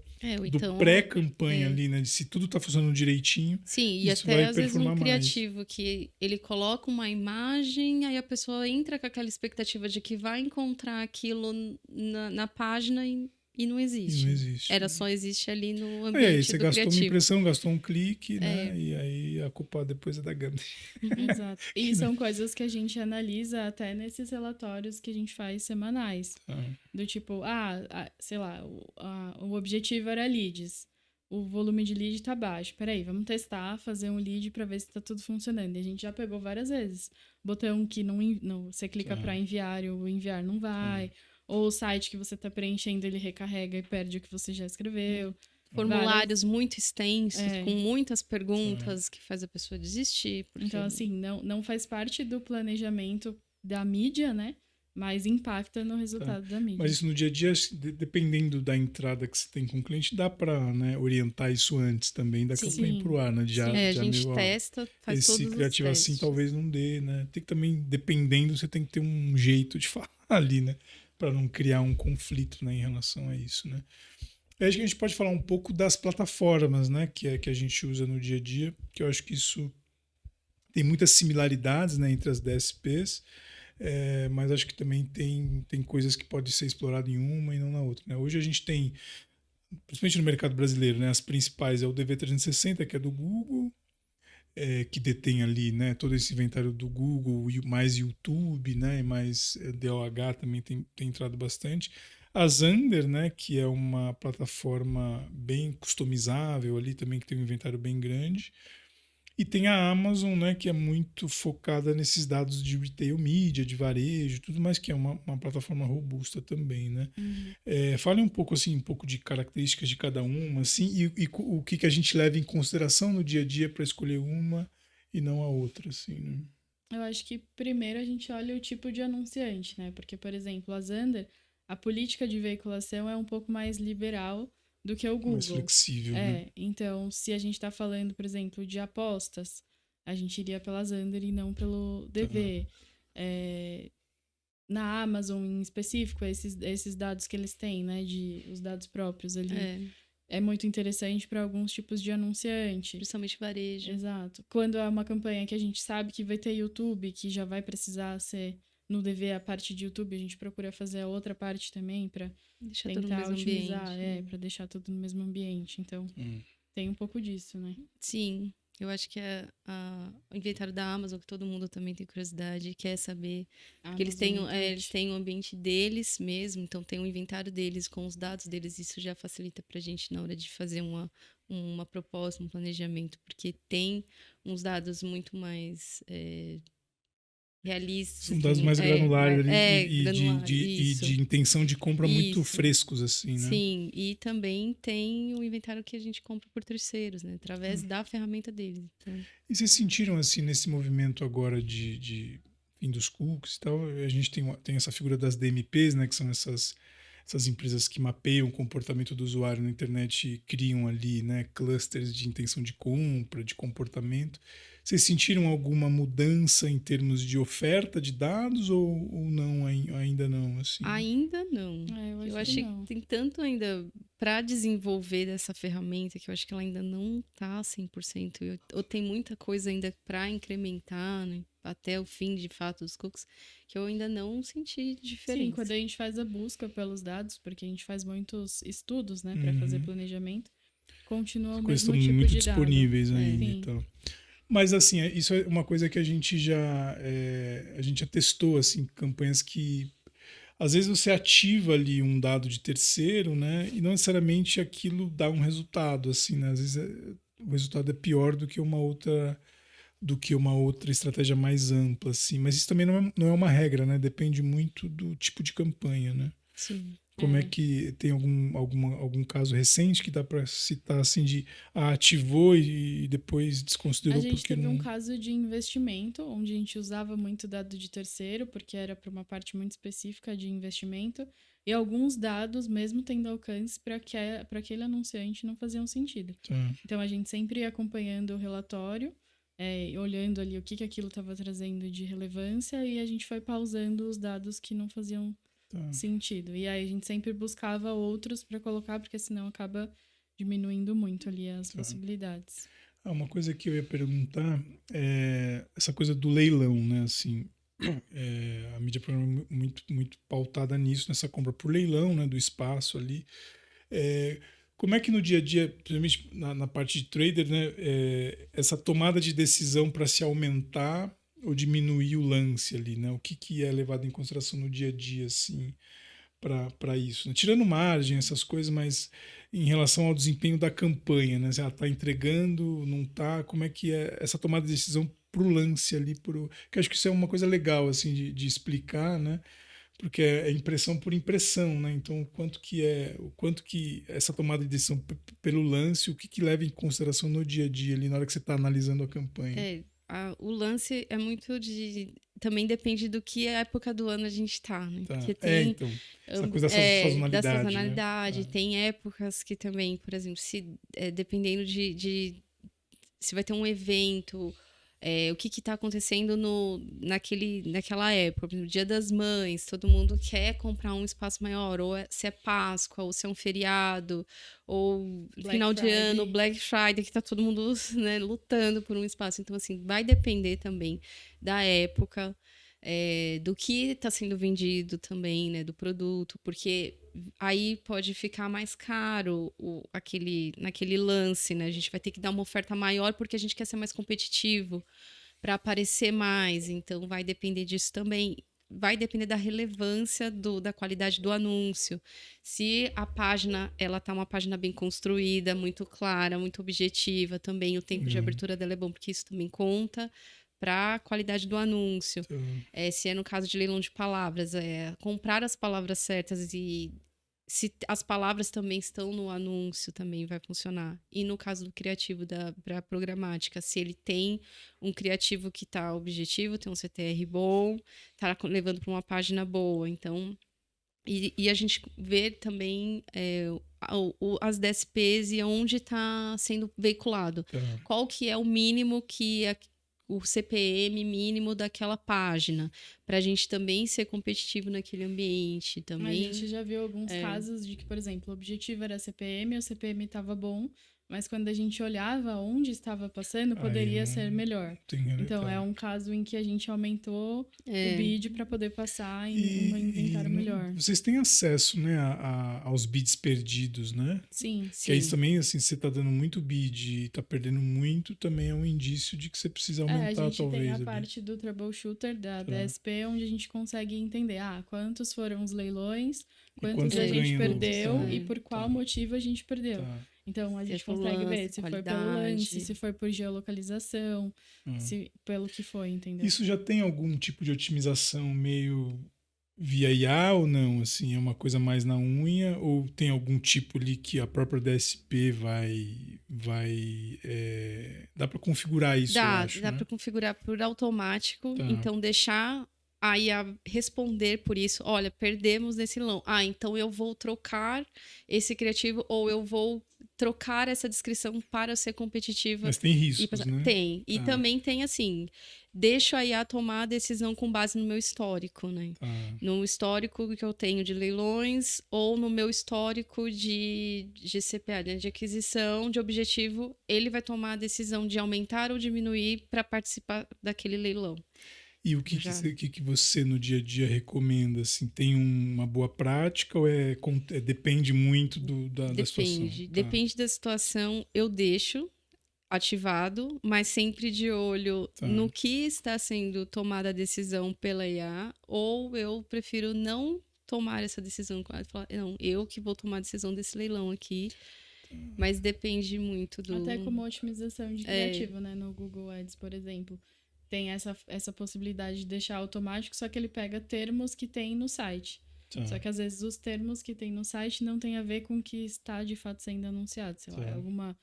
do pré-campanha ali, né? De se tudo está funcionando direitinho. Sim, e até às vezes um criativo que ele coloca uma imagem, aí a pessoa entra com aquela expectativa de que vai encontrar aquilo na página e não existe. Não existe. Só existe ali no ambiente aí você gastou criativo. uma impressão, gastou um clique, né? E aí a culpa depois é da Gandhi. Exato. E são coisas que a gente analisa até nesses relatórios que a gente faz semanais. Do tipo, sei lá, o objetivo era leads. O volume de lead tá baixo. Peraí, vamos testar, fazer um lead para ver se tá tudo funcionando. E a gente já pegou várias vezes. Botão que não você clica para enviar e o enviar não vai. Ou o site que você tá preenchendo, ele recarrega e perde o que você já escreveu. Formulários muito extensos, com muitas perguntas que faz a pessoa desistir. Então, assim, não faz parte do planejamento da mídia, né? Mas impacta no resultado da mídia. Mas isso no dia a dia, dependendo da entrada que você tem com o cliente, dá para, né, orientar isso antes também da campanha pro ar, né? A gente testa, faz todos os testes. Esse criativo assim talvez não dê, né? Tem que também, dependendo, você tem que ter um jeito de falar ali, né? Para não criar um conflito, né, em relação a isso, né? E acho que a gente pode falar um pouco das plataformas, né? Que a gente usa no dia a dia, que eu acho que isso tem muitas similaridades, né, entre as DSPs. Mas acho que também tem coisas que podem ser exploradas em uma e não na outra, né? Hoje a gente tem, principalmente no mercado brasileiro, né, as principais é o DV360, que é do Google, que detém ali, né, todo esse inventário do Google, mais YouTube, né, e mais DOH também tem entrado bastante. A Zander, né, que é uma plataforma bem customizável ali também, que tem um inventário bem grande. E tem a Amazon, né, que é muito focada nesses dados de retail media, de varejo, tudo mais, que é uma plataforma robusta também, né? Uhum. Fale um pouco assim, um pouco de características de cada uma, assim, o que a gente leva em consideração no dia a dia para escolher uma e não a outra, assim, né? Eu acho que primeiro a gente olha o tipo de anunciante, né? Porque, por exemplo, a Zander, a política de veiculação é um pouco mais liberal do que o Mais Google. flexível, né? Então, se a gente está falando, por exemplo, de apostas, a gente iria pela Zander e não pelo Tá. DV. É, na Amazon, em específico, esses dados que eles têm, né? Os dados próprios ali. É muito interessante para alguns tipos de anunciante. Principalmente varejo. Exato. Quando é uma campanha que a gente sabe que vai ter YouTube, que já vai precisar ser no DV a parte de YouTube, a gente procura fazer a outra parte também para Deixar tudo no tentar mesmo otimizar, ambiente. para deixar tudo no mesmo ambiente. Então, tem um pouco disso, né? Sim, eu acho que o inventário da Amazon, que todo mundo também tem curiosidade, quer saber. Porque eles têm o ambiente deles mesmo, então tem o inventário deles com os dados deles. Isso já facilita pra gente na hora de fazer uma proposta, um planejamento, porque tem uns dados muito mais realistas. São dados assim, mais granulares ali granular, e isso. de intenção de compra muito Isso. frescos, assim, né? Sim, e também tem o inventário que a gente compra por terceiros, né? Através da ferramenta deles. Então, E vocês sentiram, assim, nesse movimento agora de fim dos cookies e tal, a gente tem essa figura das DMPs, né, que são essas empresas que mapeiam o comportamento do usuário na internet e criam ali, né, clusters de intenção de compra, de comportamento. Vocês sentiram alguma mudança em termos de oferta de dados ou não, ainda não, assim? ainda não. Eu Eu acho achei que não. que tem tanto ainda para desenvolver dessa ferramenta que eu acho que ela ainda não tá 100%. Ou tem muita coisa ainda para incrementar, né? Até o fim, de fato, dos cookies, que eu ainda não senti diferença. Sim, quando a gente faz a busca pelos dados, porque a gente faz muitos estudos, né, para fazer planejamento, continua As o coisas mesmo estão tipo muito de dado. disponíveis ainda e Sim. tal. Mas, assim, isso é uma coisa que a gente a gente já testou, assim, campanhas que às vezes você ativa ali um dado de terceiro, né? E não necessariamente aquilo dá um resultado, assim, né? Às vezes o resultado é pior do que uma outra estratégia mais ampla, assim. Mas isso também não é uma regra, né? Depende muito do tipo de campanha, né? Sim. Como é que tem algum caso recente que dá para citar assim de ativou e depois A desconsiderou gente porque teve um não. caso de investimento, onde a gente usava muito dado de terceiro, porque era para uma parte muito específica de investimento, e alguns dados, mesmo tendo alcance, para aquele anunciante não faziam sentido. Tá, Então a gente sempre ia acompanhando o relatório, olhando ali o que aquilo estava trazendo de relevância, e a gente foi pausando os dados que não faziam tá. sentido. E aí a gente sempre buscava outros para colocar, porque senão acaba diminuindo muito ali as possibilidades. Uma coisa que eu ia perguntar é essa coisa do leilão, né? Assim, a mídia programa é muito pautada nisso, nessa compra por leilão, né? Do espaço ali. Como é que no dia a dia, principalmente na parte de trader, né? Essa tomada de decisão para se aumentar ou diminuir o lance ali, né? O que é levado em consideração no dia a dia, assim, para isso, né? Tirando margem, essas coisas, mas em relação ao desempenho da campanha, né? Se ela está entregando, não está, como é que é essa tomada de decisão pro lance ali, que eu acho que isso é uma coisa legal, assim, de explicar, né? Porque é impressão por impressão, né? Então, o quanto que essa tomada de decisão pelo lance, o que leva em consideração no dia a dia ali, na hora que você está analisando a campanha. O lance é muito de... Também depende do que época do ano a gente tá, né? Tá. Porque tem... Então, essa coisa da da sazonalidade, sazonalidade. né? Tem épocas que também, por exemplo, dependendo se vai ter um evento, o que está acontecendo naquela época, por exemplo, Dia das Mães, todo mundo quer comprar um espaço maior, ou se é Páscoa, ou se é um feriado, ou final de ano, Black Friday, que está todo mundo, né, lutando por um espaço. Então, assim, vai depender também da época, do que está sendo vendido também, né, do produto, porque aí pode ficar mais caro naquele lance, né? A gente vai ter que dar uma oferta maior porque a gente quer ser mais competitivo para aparecer mais, então vai depender disso também. vai depender da relevância da qualidade do anúncio. Se a página, ela tá uma página bem construída, muito clara, muito objetiva, também o tempo de abertura dela é bom, porque isso também conta para a qualidade do anúncio. Se é no caso de leilão de palavras, comprar as palavras certas e se as palavras também estão no anúncio, também vai funcionar. E no caso do criativo para programática, se ele tem um criativo que está objetivo, tem um CTR bom, está levando para uma página boa. Então, e a gente vê também as DSPs e onde está sendo veiculado. Qual que é o mínimo o CPM mínimo daquela página, para a gente também ser competitivo naquele ambiente também. A gente já viu alguns casos de que, por exemplo, o objetivo era CPM, o CPM estava bom, mas quando a gente olhava onde estava passando, poderia ser melhor. Então, é um caso em que a gente aumentou o bid para poder passar em um inventário melhor. Vocês têm acesso, né, aos bids perdidos, né? Sim. Que aí também, assim, você tá dando muito bid e tá perdendo muito, também é um indício de que você precisa aumentar, talvez. A gente tem a parte do troubleshooter, da DSP, onde a gente consegue entender, quantos foram os leilões, quantos a gente perdeu e por qual motivo a gente perdeu. Então, a gente consegue ver se foi pelo lance, se foi por geolocalização, pelo que foi, entendeu? Isso já tem algum tipo de otimização meio via IA ou não? Assim, é uma coisa mais na unha? Ou tem algum tipo ali que a própria DSP dá para configurar isso, eu acho, dá né? para configurar por automático. Então, deixar a IA responder por isso. Olha, perdemos nesse leilão. Então eu vou trocar esse criativo ou eu vou trocar essa descrição para ser competitiva. Mas tem riscos, né? Tem. E também tem, assim, deixo a IA tomar a decisão com base no meu histórico, né? No histórico que eu tenho de leilões ou no meu histórico de CPA, né? De aquisição, de objetivo, ele vai tomar a decisão de aumentar ou diminuir para participar daquele leilão. E o que você no dia a dia recomenda? Assim, tem uma boa prática ou depende muito da situação? Depende da situação. Eu deixo ativado, mas sempre de olho no que está sendo tomada a decisão pela IA, ou eu prefiro não tomar essa decisão. Falar, não, eu que vou tomar a decisão desse leilão aqui. Mas depende muito do... Até como otimização de criativo, né? No Google Ads, por exemplo. Tem essa possibilidade de deixar automático, só que ele pega termos que tem no site. Só que às vezes os termos que tem no site não tem a ver com o que está de fato sendo anunciado. Sei lá,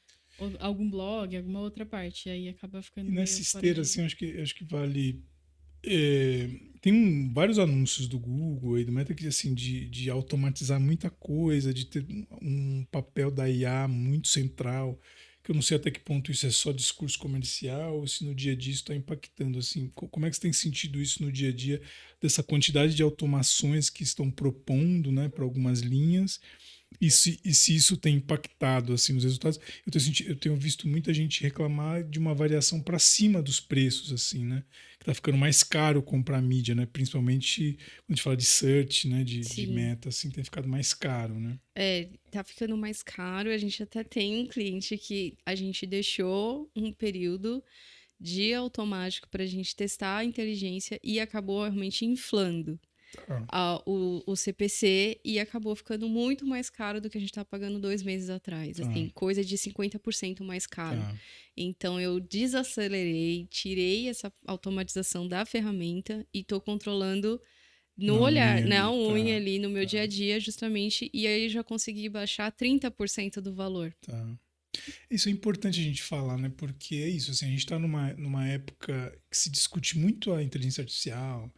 algum blog, alguma outra parte. E aí acaba ficando. E nessa esteira, assim, acho que vale. Tem vários anúncios do Google e do Meta que, assim, de automatizar muita coisa, de ter um papel da IA muito central, que eu não sei até que ponto isso é só discurso comercial ou se no dia a dia isso está impactando, assim, como é que você tem sentido isso no dia a dia, dessa quantidade de automações que estão propondo, né, para algumas linhas, e se isso tem impactado, assim, nos resultados. Eu tenho visto muita gente reclamar de uma variação para cima dos preços, assim, né, que tá ficando mais caro comprar mídia, né, principalmente quando a gente fala de search, né, de meta, assim, tem ficado mais caro, né. Tá ficando mais caro. A gente até tem um cliente que a gente deixou um período de automático para a gente testar a inteligência e acabou realmente inflando o CPC e acabou ficando muito mais caro do que a gente estava pagando 2 meses atrás. Assim, coisa de 50% mais caro. Então, eu desacelerei, tirei essa automatização da ferramenta e estou controlando no olhar, na unha ali, no meu dia a dia, justamente, e aí já consegui baixar 30% do valor. Isso é importante a gente falar, né? Porque é isso, assim, a gente está numa época que se discute muito a inteligência artificial,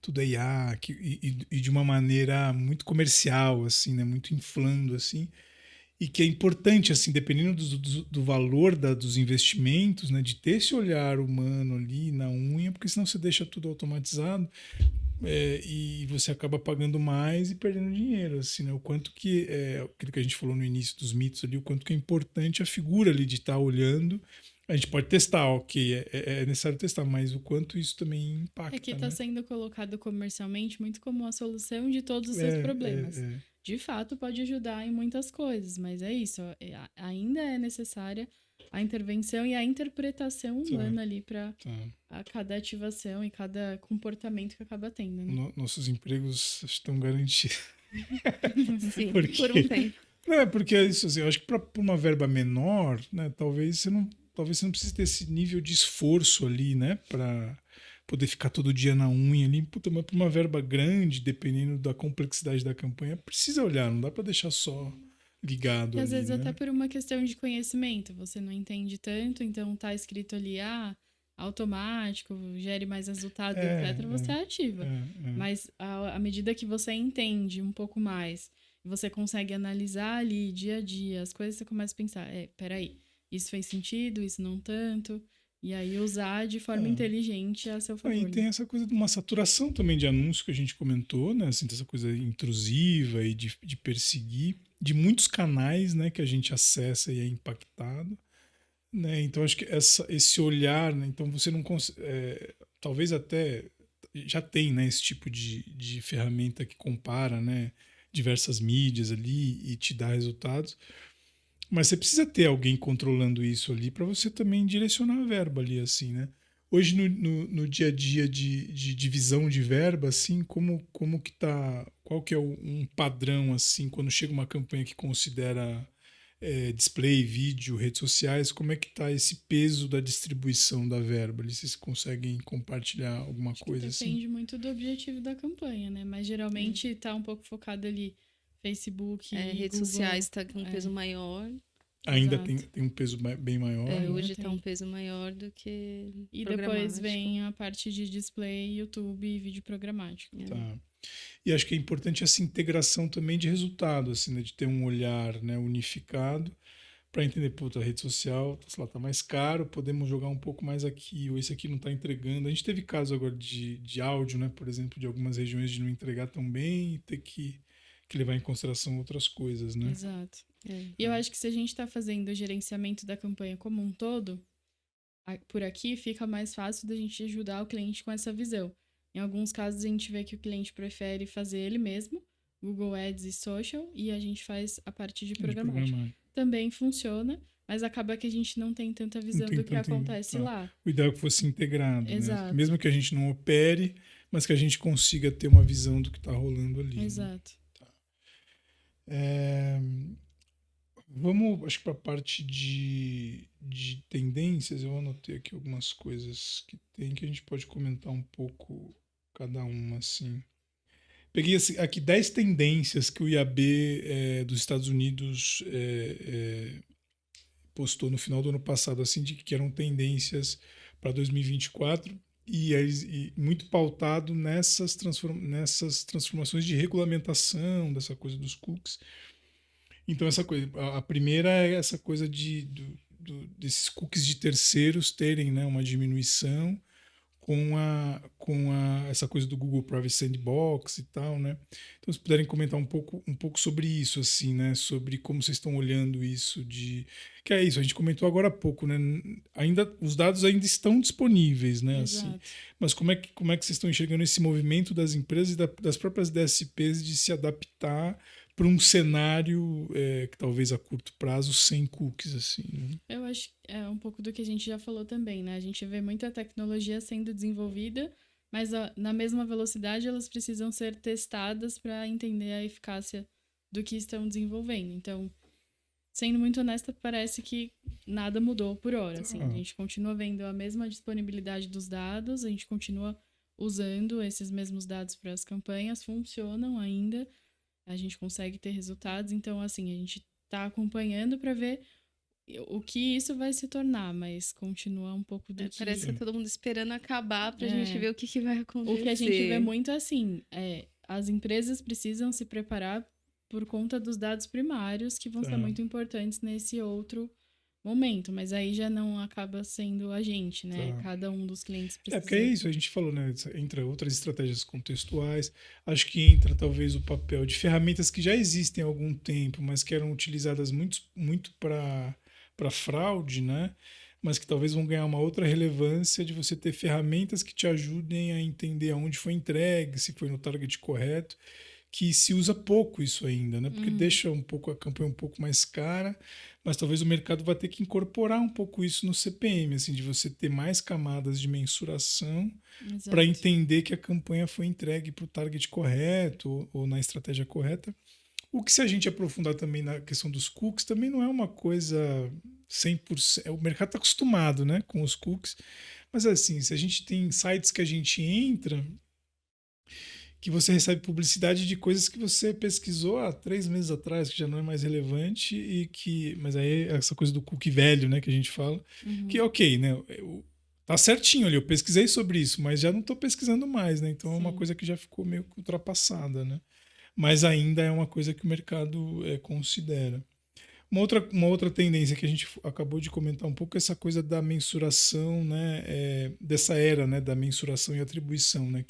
tudo é IA, e de uma maneira muito comercial, assim, né? Muito inflando, assim, e que é importante, assim, dependendo do valor dos investimentos, né? De ter esse olhar humano ali na unha, porque senão você deixa tudo automatizado, e você acaba pagando mais e perdendo dinheiro, assim, né? O quanto que, aquilo que a gente falou no início dos mitos ali, o quanto que é importante a figura ali de estar olhando. A gente pode testar, ok, é necessário testar, mas o quanto isso também impacta. É que está sendo colocado comercialmente muito como a solução de todos os seus problemas. De fato, pode ajudar em muitas coisas, mas é isso, ainda é necessária a intervenção e a interpretação humana ali para Tá. cada ativação e cada comportamento que acaba tendo, né? Nossos empregos estão garantidos. Sim, Porque- por um tempo. Não, é porque é isso, assim, eu acho que para uma verba menor, né, talvez você não precise ter esse nível de esforço ali, né, para poder ficar todo dia na unha ali. Puta, mas para uma verba grande, dependendo da complexidade da campanha, precisa olhar, não dá para deixar só ligado E às ali, vezes né? até por uma questão de conhecimento, você não entende tanto, então tá escrito ali, automático, gere mais resultados, etc., você ativa. Mas à medida que você entende um pouco mais, você consegue analisar ali dia a dia as coisas, você começa a pensar, peraí, isso fez sentido, isso não tanto, e aí usar de forma inteligente a seu favor. Aí tem essa coisa de uma saturação também de anúncio que a gente comentou, né? Assim, dessa coisa intrusiva e de perseguir, de muitos canais, né, que a gente acessa e é impactado, né? Então acho que esse olhar, né? Então você não talvez até já tem, né, esse tipo de ferramenta que compara, né, diversas mídias ali e te dá resultados. Mas você precisa ter alguém controlando isso ali para você também direcionar a verba ali, assim, né? Hoje, no dia a dia de divisão de verba, assim, como que tá... Qual que é um padrão, assim, quando chega uma campanha que considera display, vídeo, redes sociais, como é que tá esse peso da distribuição da verba ali? Vocês conseguem compartilhar alguma Acho coisa que assim? depende muito do objetivo da campanha, né? Mas geralmente tá um pouco focado ali Facebook, Redes Google, sociais está com um peso maior. Ainda Exato. tem um peso bem maior, né? Hoje tem. está um peso maior do que E depois programático. vem a parte de display, YouTube e vídeo programático. Tá. E acho que é importante essa integração também de resultado, assim, né? De ter um olhar, né, unificado para entender, puta, a rede social, sei lá, tá mais caro, podemos jogar um pouco mais aqui, ou esse aqui não está entregando. A gente teve caso agora de áudio, né, por exemplo, de algumas regiões de não entregar tão bem e ter que levar em consideração outras coisas, né? Exato. E eu acho que se a gente está fazendo o gerenciamento da campanha como um todo, por aqui fica mais fácil da gente ajudar o cliente com essa visão. Em alguns casos a gente vê que o cliente prefere fazer ele mesmo, Google Ads e Social, e a gente faz a parte de programática. Também funciona, mas acaba que a gente não tem tanta visão do que acontece lá. O ideal é que fosse integrado, Exato. né? Mesmo que a gente não opere, mas que a gente consiga ter uma visão do que está rolando ali. Exato. Né? Vamos, acho que para a parte de tendências, eu anotei aqui algumas coisas que tem que a gente pode comentar um pouco cada uma, assim. Peguei aqui 10 tendências que o IAB dos Estados Unidos postou no final do ano passado, assim, de que eram tendências para 2024 e muito pautado nessas transformações de regulamentação, dessa coisa dos cookies. Então, essa coisa, a primeira é essa coisa desses cookies de terceiros terem, né, uma diminuição com essa coisa do Google Privacy Sandbox e tal, né? Então, se puderem comentar um pouco sobre isso, assim, né? Sobre como vocês estão olhando isso que é isso, a gente comentou agora há pouco, né? Os dados ainda estão disponíveis, né? Assim, mas como é que vocês estão enxergando esse movimento das empresas e das próprias DSPs de se adaptar para um cenário que talvez a curto prazo sem cookies, assim, né? Eu acho que é um pouco do que a gente já falou também, né? A gente vê muita tecnologia sendo desenvolvida, mas na mesma velocidade elas precisam ser testadas para entender a eficácia do que estão desenvolvendo. Então, sendo muito honesta, parece que nada mudou por hora. Assim. A gente continua vendo a mesma disponibilidade dos dados, a gente continua usando esses mesmos dados para as campanhas, funcionam ainda, a gente consegue ter resultados. Então, assim, a gente está acompanhando para ver o que isso vai se tornar, mas continua um pouco do que... Parece que tá todo mundo esperando acabar pra gente ver o que vai acontecer. O que a gente vê muito assim, as empresas precisam se preparar por conta dos dados primários, que vão ser muito importantes nesse outro momento, mas aí já não acaba sendo a gente, né? Cada um dos clientes precisa... Porque é isso, a gente falou, né? Entra outras estratégias contextuais, acho que entra talvez o papel de ferramentas que já existem há algum tempo, mas que eram utilizadas muito para fraude, né? Mas que talvez vão ganhar uma outra relevância de você ter ferramentas que te ajudem a entender aonde foi entregue, se foi no target correto, que se usa pouco isso ainda, né? Porque deixa um pouco a campanha um pouco mais cara, mas talvez o mercado vai ter que incorporar um pouco isso no CPM, assim, de você ter mais camadas de mensuração para Exato. entender que a campanha foi entregue para o target correto ou na estratégia correta. O que, se a gente aprofundar também na questão dos cookies, também não é uma coisa 100%. O mercado está acostumado, né, com os cookies. Mas assim, se a gente tem sites que a gente entra, que você recebe publicidade de coisas que você pesquisou há 3 meses atrás, que já não é mais relevante, mas aí é essa coisa do cookie velho, né, que a gente fala, que ok, né, tá certinho ali, eu pesquisei sobre isso, mas já não estou pesquisando mais, né, então é uma Sim. coisa que já ficou meio ultrapassada, né, mas ainda é uma coisa que o mercado considera. Uma outra tendência que a gente acabou de comentar um pouco é essa coisa da mensuração, né, dessa era, né, da mensuração e atribuição, né,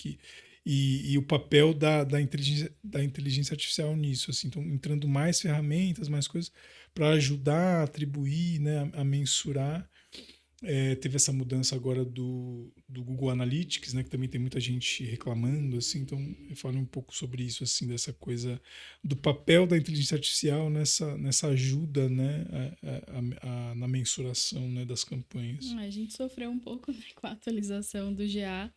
e o papel da inteligência artificial nisso, assim, então entrando mais ferramentas, mais coisas para ajudar a atribuir, né, a mensurar. Teve essa mudança agora do Google Analytics, né, que também tem muita gente reclamando, assim, então eu falo um pouco sobre isso, assim, dessa coisa do papel da inteligência artificial nessa ajuda, né, na mensuração, né, das campanhas. A gente sofreu um pouco, né, com a atualização do GA.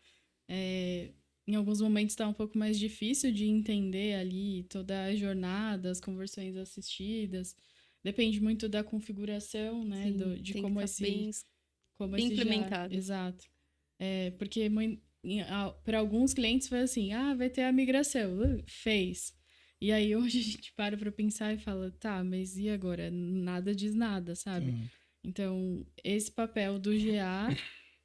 Em alguns momentos está um pouco mais difícil de entender ali toda a jornada, as conversões assistidas. Depende muito da configuração, né, Sim, de tem como que estar como bem esse GA. implementado. Exato. Porque para alguns clientes foi assim, vai ter a migração, fez. E aí hoje a gente para pensar e fala, tá, mas e agora? Nada diz nada, sabe? Então, esse papel do GA,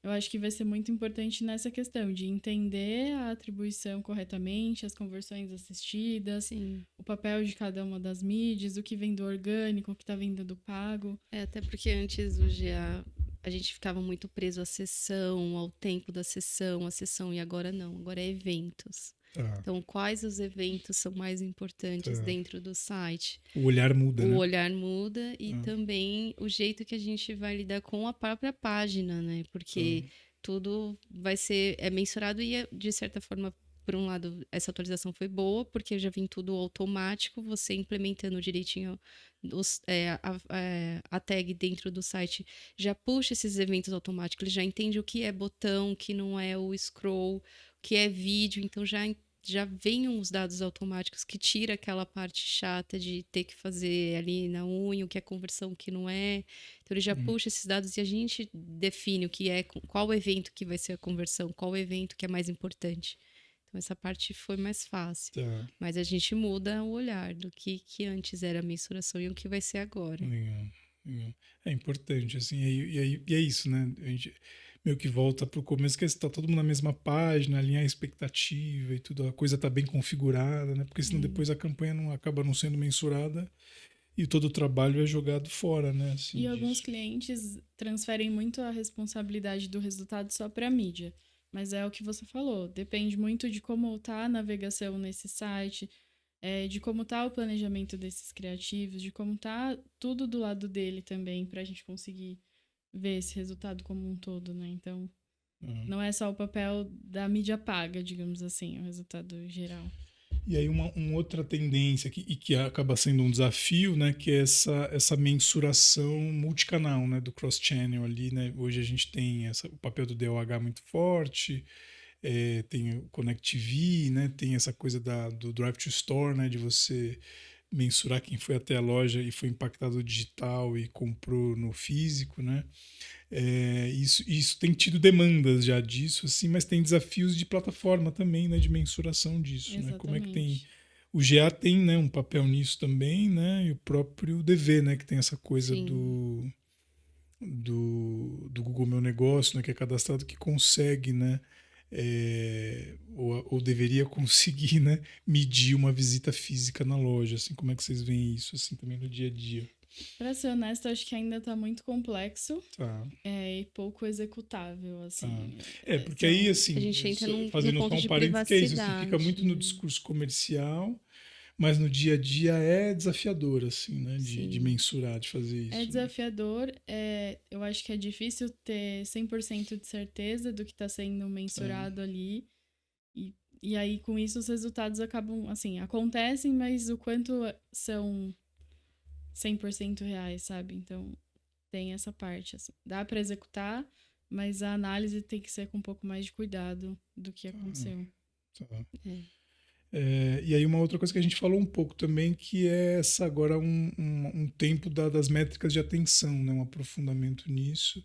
eu acho que vai ser muito importante nessa questão de entender a atribuição corretamente, as conversões assistidas, Sim. o papel de cada uma das mídias, o que vem do orgânico, o que está vindo do pago. Até porque antes o GA a gente ficava muito preso à sessão, ao tempo da sessão, à sessão, e agora não, agora é eventos. Então, quais os eventos são mais importantes dentro do site? O olhar muda, né? O olhar muda e também o jeito que a gente vai lidar com a própria página, né? Porque tudo vai ser mensurado e, de certa forma, por um lado, essa atualização foi boa, porque já vem tudo automático, você implementando direitinho a tag dentro do site já puxa esses eventos automáticos, ele já entende o que é botão, o que não é o scroll, o que é vídeo, então já vem uns dados automáticos que tira aquela parte chata de ter que fazer ali na unha, o que é conversão, o que não é. Então ele já puxa esses dados e a gente define o que é, qual evento que vai ser a conversão, qual evento que é mais importante. Então, essa parte foi mais fácil. Mas a gente muda o olhar do que antes era a mensuração e o que vai ser agora. Legal. É importante, assim, e é isso, né? A gente meio que volta para o começo, que está todo mundo na mesma página, alinhar a expectativa e tudo, a coisa está bem configurada, né? Porque senão depois a campanha acaba não sendo mensurada e todo o trabalho é jogado fora, né? Assim, e alguns clientes transferem muito a responsabilidade do resultado só para a mídia. Mas é o que você falou, depende muito de como está a navegação nesse site, de como está o planejamento desses criativos, de como está tudo do lado dele também, para a gente conseguir ver esse resultado como um todo, né? Então, não é só o papel da mídia paga, digamos assim, o resultado geral. E aí uma outra tendência que acaba sendo um desafio, né, que é essa mensuração multicanal, né, do cross-channel ali, né? Hoje a gente tem o papel do DOH muito forte, tem o Connect TV, né, tem essa coisa do Drive to Store, né, de você mensurar quem foi até a loja e foi impactado digital e comprou no físico, né? Isso tem tido demandas já disso, assim, mas tem desafios de plataforma também, né, de mensuração disso, né? Como é que tem o GA tem, né, um papel nisso também, né? E o próprio DV, né, que tem essa coisa do Google Meu Negócio, né, que é cadastrado, que consegue, né, ou deveria conseguir, né, medir uma visita física na loja, assim, como é que vocês veem isso, assim, também no dia a dia? Pra ser honesta, acho que ainda tá muito complexo e pouco executável, assim. Porque aí, assim, a gente entra fazendo num ponto só um de parênteses, que é isso, privacidade. assim, fica muito no discurso comercial, mas no dia a dia é desafiador, assim, né, de mensurar, de fazer isso. É desafiador, eu acho que é difícil ter 100% de certeza do que está sendo mensurado ali, e E aí, com isso, os resultados acabam, assim, acontecem, mas o quanto são 100% reais, sabe? Então, tem essa parte, assim. Dá para executar, mas a análise tem que ser com um pouco mais de cuidado do que aconteceu. Tá. É. E aí uma outra coisa que a gente falou um pouco também, que é essa agora um tempo das métricas de atenção, né? Um aprofundamento nisso,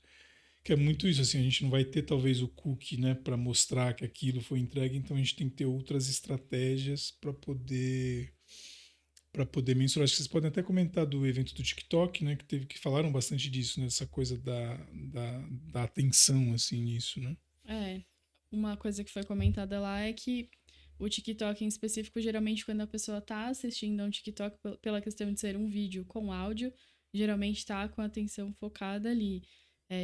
que é muito isso, assim, a gente não vai ter talvez o cookie, né, para mostrar que aquilo foi entregue, então a gente tem que ter outras estratégias para poder mensurar. Acho que vocês podem até comentar do evento do TikTok, né, que falaram bastante disso, né, dessa coisa da atenção, assim, nisso, né? Uma coisa que foi comentada lá é que o TikTok em específico, geralmente quando a pessoa tá assistindo a um TikTok, pela questão de ser um vídeo com áudio, geralmente tá com a atenção focada ali.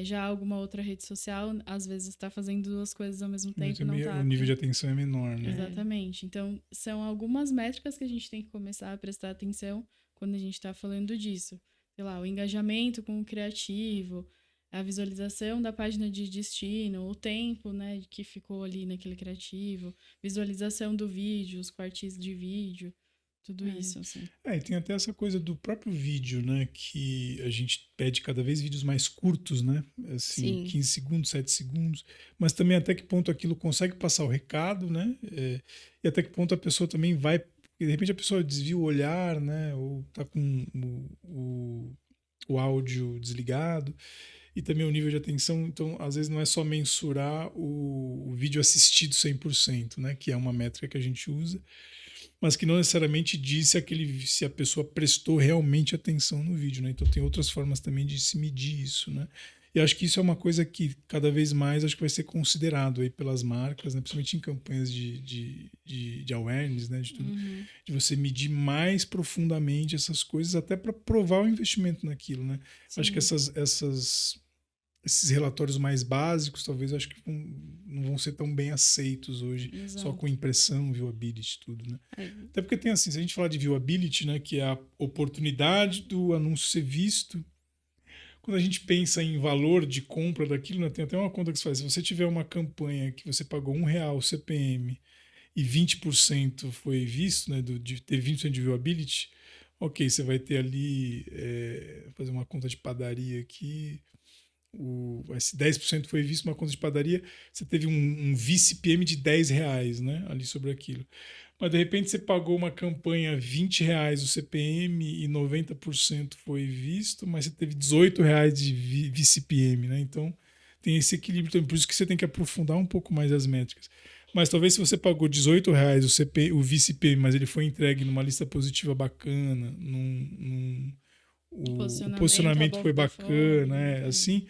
Já alguma outra rede social, às vezes está fazendo duas coisas ao mesmo tempo, não tá. O nível de atenção é menor, né? Exatamente. Então, são algumas métricas que a gente tem que começar a prestar atenção quando a gente está falando disso. Sei lá, o engajamento com o criativo, a visualização da página de destino, o tempo, né, que ficou ali naquele criativo, visualização do vídeo, os cortes de vídeo, tudo isso, assim. E tem até essa coisa do próprio vídeo, né, que a gente pede cada vez vídeos mais curtos, né, assim, Sim. 15 segundos, 7 segundos, mas também até que ponto aquilo consegue passar o recado, né, e até que ponto a pessoa também vai, porque de repente a pessoa desvia o olhar, né, ou tá com o áudio desligado, e também o nível de atenção. Então, às vezes, não é só mensurar o vídeo assistido 100%, né? Que é uma métrica que a gente usa, mas que não necessariamente diz se a pessoa prestou realmente atenção no vídeo, né? Então, tem outras formas também de se medir isso, né? E acho que isso é uma coisa que cada vez mais acho que vai ser considerado aí pelas marcas, né? Principalmente em campanhas de awareness, né? De tudo, de você medir mais profundamente essas coisas, até para provar o investimento naquilo, né? Sim. Acho que esses relatórios mais básicos, talvez, acho que não vão ser tão bem aceitos hoje, só com impressão, viewability, tudo, né? Até porque tem assim, se a gente falar de viewability, né, que é a oportunidade do anúncio ser visto, quando a gente pensa em valor de compra daquilo, né, tem até uma conta que se faz. Se você tiver uma campanha que você pagou R$1 CPM e 20% foi visto, né, de ter 20% de viewability, ok, você vai ter ali, fazer uma conta de padaria aqui, esse 10% foi visto uma conta de padaria, você teve um VCPM de R$10, né, ali sobre aquilo. Mas de repente você pagou uma campanha R$20 o CPM e 90% foi visto, mas você teve R$18 de VCPM, né? Então tem esse equilíbrio, então, por isso que você tem que aprofundar um pouco mais as métricas. Mas talvez se você pagou R$18 o VCPM, mas ele foi entregue numa lista positiva bacana, o posicionamento foi bacana, né? Assim,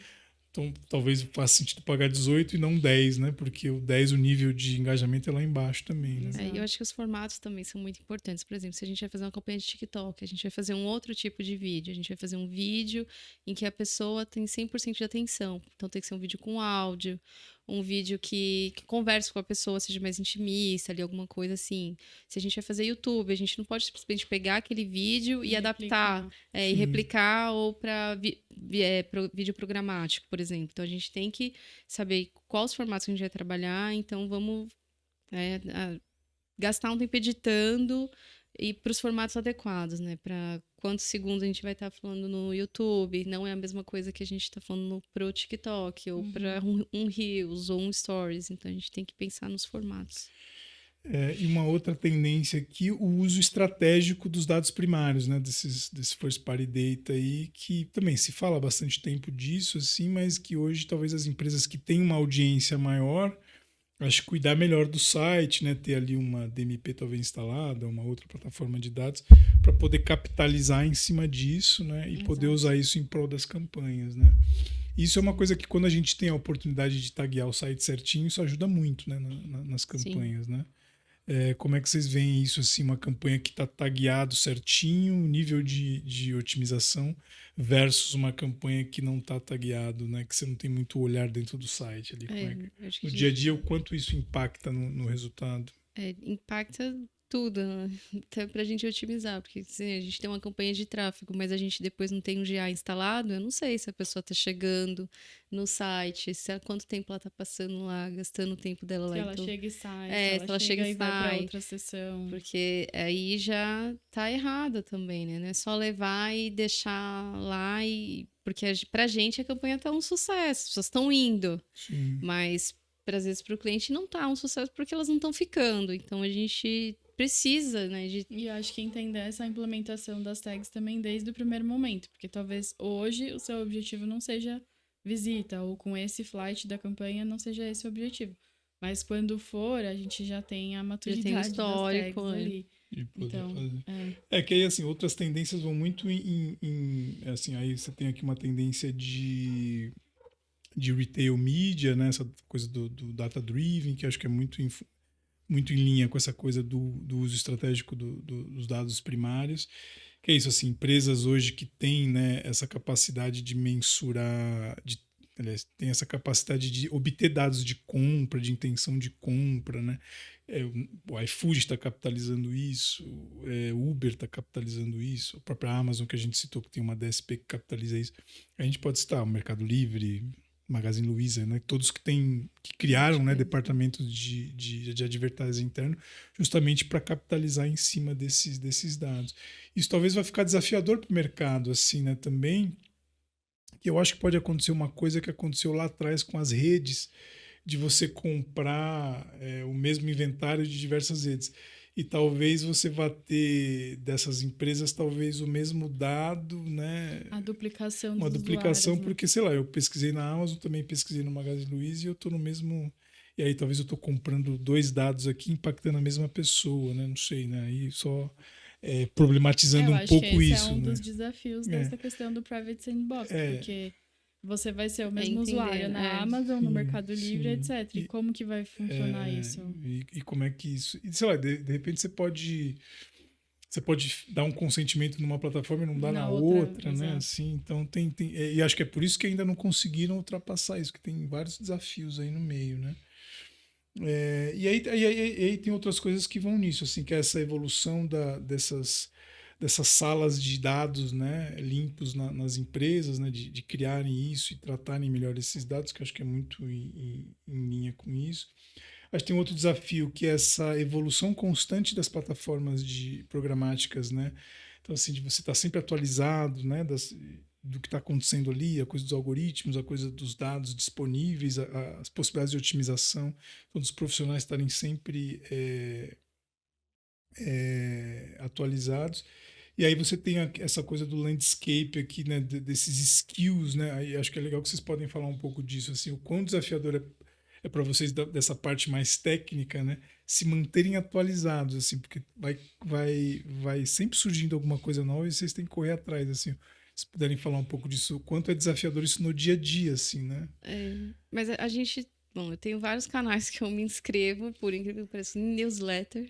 então talvez faça sentido pagar 18 e não 10, né? Porque o 10, o nível de engajamento é lá embaixo também, né? Eu acho que os formatos também são muito importantes. Por exemplo, se a gente vai fazer uma campanha de TikTok, a gente vai fazer um outro tipo de vídeo. A gente vai fazer um vídeo em que a pessoa tem 100% de atenção. Então tem que ser um vídeo com áudio, um vídeo que converse com a pessoa, seja mais intimista, ali, alguma coisa assim. Se a gente vai fazer YouTube, a gente não pode simplesmente pegar aquele vídeo e adaptar, e replicar, ou para vídeo programático, por exemplo. Então a gente tem que saber quais formatos que a gente vai trabalhar, então vamos gastar um tempo editando e para os formatos adequados, né? Para quantos segundos a gente vai estar falando no YouTube, não é a mesma coisa que a gente está falando pro TikTok, ou para um Reels, ou um Stories. Então a gente tem que pensar nos formatos. E uma outra tendência aqui, o uso estratégico dos dados primários, né? Desse first party data aí, que também se fala há bastante tempo disso, assim, mas que hoje talvez as empresas que têm uma audiência maior, acho que cuidar melhor do site, né? Ter ali uma DMP talvez instalada, uma outra plataforma de dados, para poder capitalizar em cima disso, né? E poder usar isso em prol das campanhas, né? Isso é uma coisa que quando a gente tem a oportunidade de taguear o site certinho, isso ajuda muito, né? Nas campanhas, né? Como é que vocês veem isso, assim, uma campanha que está tagueado certinho, o nível de otimização, versus uma campanha que não está tagueado, né? Que você não tem muito olhar dentro do site ali. No dia a dia, o quanto isso impacta no resultado? Impacta tudo, né? Até pra gente otimizar, porque se a gente tem uma campanha de tráfego, mas a gente depois não tem um GA instalado, eu não sei se a pessoa tá chegando no site, quanto tempo ela tá passando lá, gastando o tempo dela lá. Se ela Então, chega e sai, se ela chega e vai pra sai, outra sessão. porque aí já tá errado também, né? Não é só levar e deixar lá porque pra gente a campanha tá um sucesso, as pessoas estão indo, Sim. mas às vezes para o cliente não tá um sucesso porque elas não estão ficando. Então a gente precisa, né? E eu acho que entender essa implementação das tags também desde o primeiro momento, porque talvez hoje o seu objetivo não seja visita, ou com esse flight da campanha não seja esse o objetivo. Mas quando for, a gente já tem a maturidade já tem histórico, das tags ali. E poder Então, fazer. Que aí, assim, outras tendências vão muito assim, aí você tem aqui uma tendência de retail media, né? Essa coisa do data-driven, que acho que é muito em linha com essa coisa do uso estratégico dos dados primários. Que é isso, assim, empresas hoje que têm, né, essa capacidade de mensurar, aliás, tem essa capacidade de obter dados de compra, de intenção de compra, né? O iFood está capitalizando isso, o Uber está capitalizando isso, a própria Amazon, que a gente citou, que tem uma DSP que capitaliza isso. A gente pode citar o Mercado Livre, Magazine Luiza, né? Todos que criaram, né, departamentos de advertising interno, justamente para capitalizar em cima desses dados. Isso talvez vai ficar desafiador para o mercado, assim, né, também. E eu acho que pode acontecer uma coisa que aconteceu lá atrás com as redes, de você comprar o mesmo inventário de diversas redes. E talvez você vá ter dessas empresas talvez o mesmo dado, né? A duplicação Uma dos duplicação, usuários, porque, sei lá, eu pesquisei na Amazon, também pesquisei no Magazine Luiza e eu estou no mesmo... E aí talvez eu estou comprando 2 dados aqui impactando a mesma pessoa, né? Não sei, né? Aí só problematizando um pouco esse isso, é um né? dos desafios dessa questão do Private Sandbox, porque você vai ser o mesmo entender, usuário na Amazon, no Mercado Livre, etc. E como que vai funcionar isso? E como é que isso... E, sei lá, de repente você pode dar um consentimento numa plataforma e não dar na outra, né? Assim, então e acho que é por isso que ainda não conseguiram ultrapassar isso, que tem vários desafios aí no meio, né? E aí tem outras coisas que vão nisso, assim, que é essa evolução dessas salas de dados, né, limpos nas empresas, né, de criarem isso e tratarem melhor esses dados, que eu acho que é muito em linha com isso. Acho que tem outro desafio, que é essa evolução constante das plataformas programáticas, né? Então, assim, de você estar sempre atualizado, né, do que está acontecendo ali, a coisa dos algoritmos, a coisa dos dados disponíveis, as possibilidades de otimização, então, dos profissionais estarem sempre atualizados. E aí você tem essa coisa do landscape aqui, né, desses skills, né? Aí acho que é legal que vocês podem falar um pouco disso, assim, o quão desafiador é para vocês dessa parte mais técnica, né, se manterem atualizados, assim, porque vai sempre surgindo alguma coisa nova e vocês têm que correr atrás, assim. Se puderem falar um pouco disso, o quanto é desafiador isso no dia a dia, assim, né? Mas a gente... Bom, eu tenho vários canais que eu me inscrevo, por incrível que pareça, em newsletter.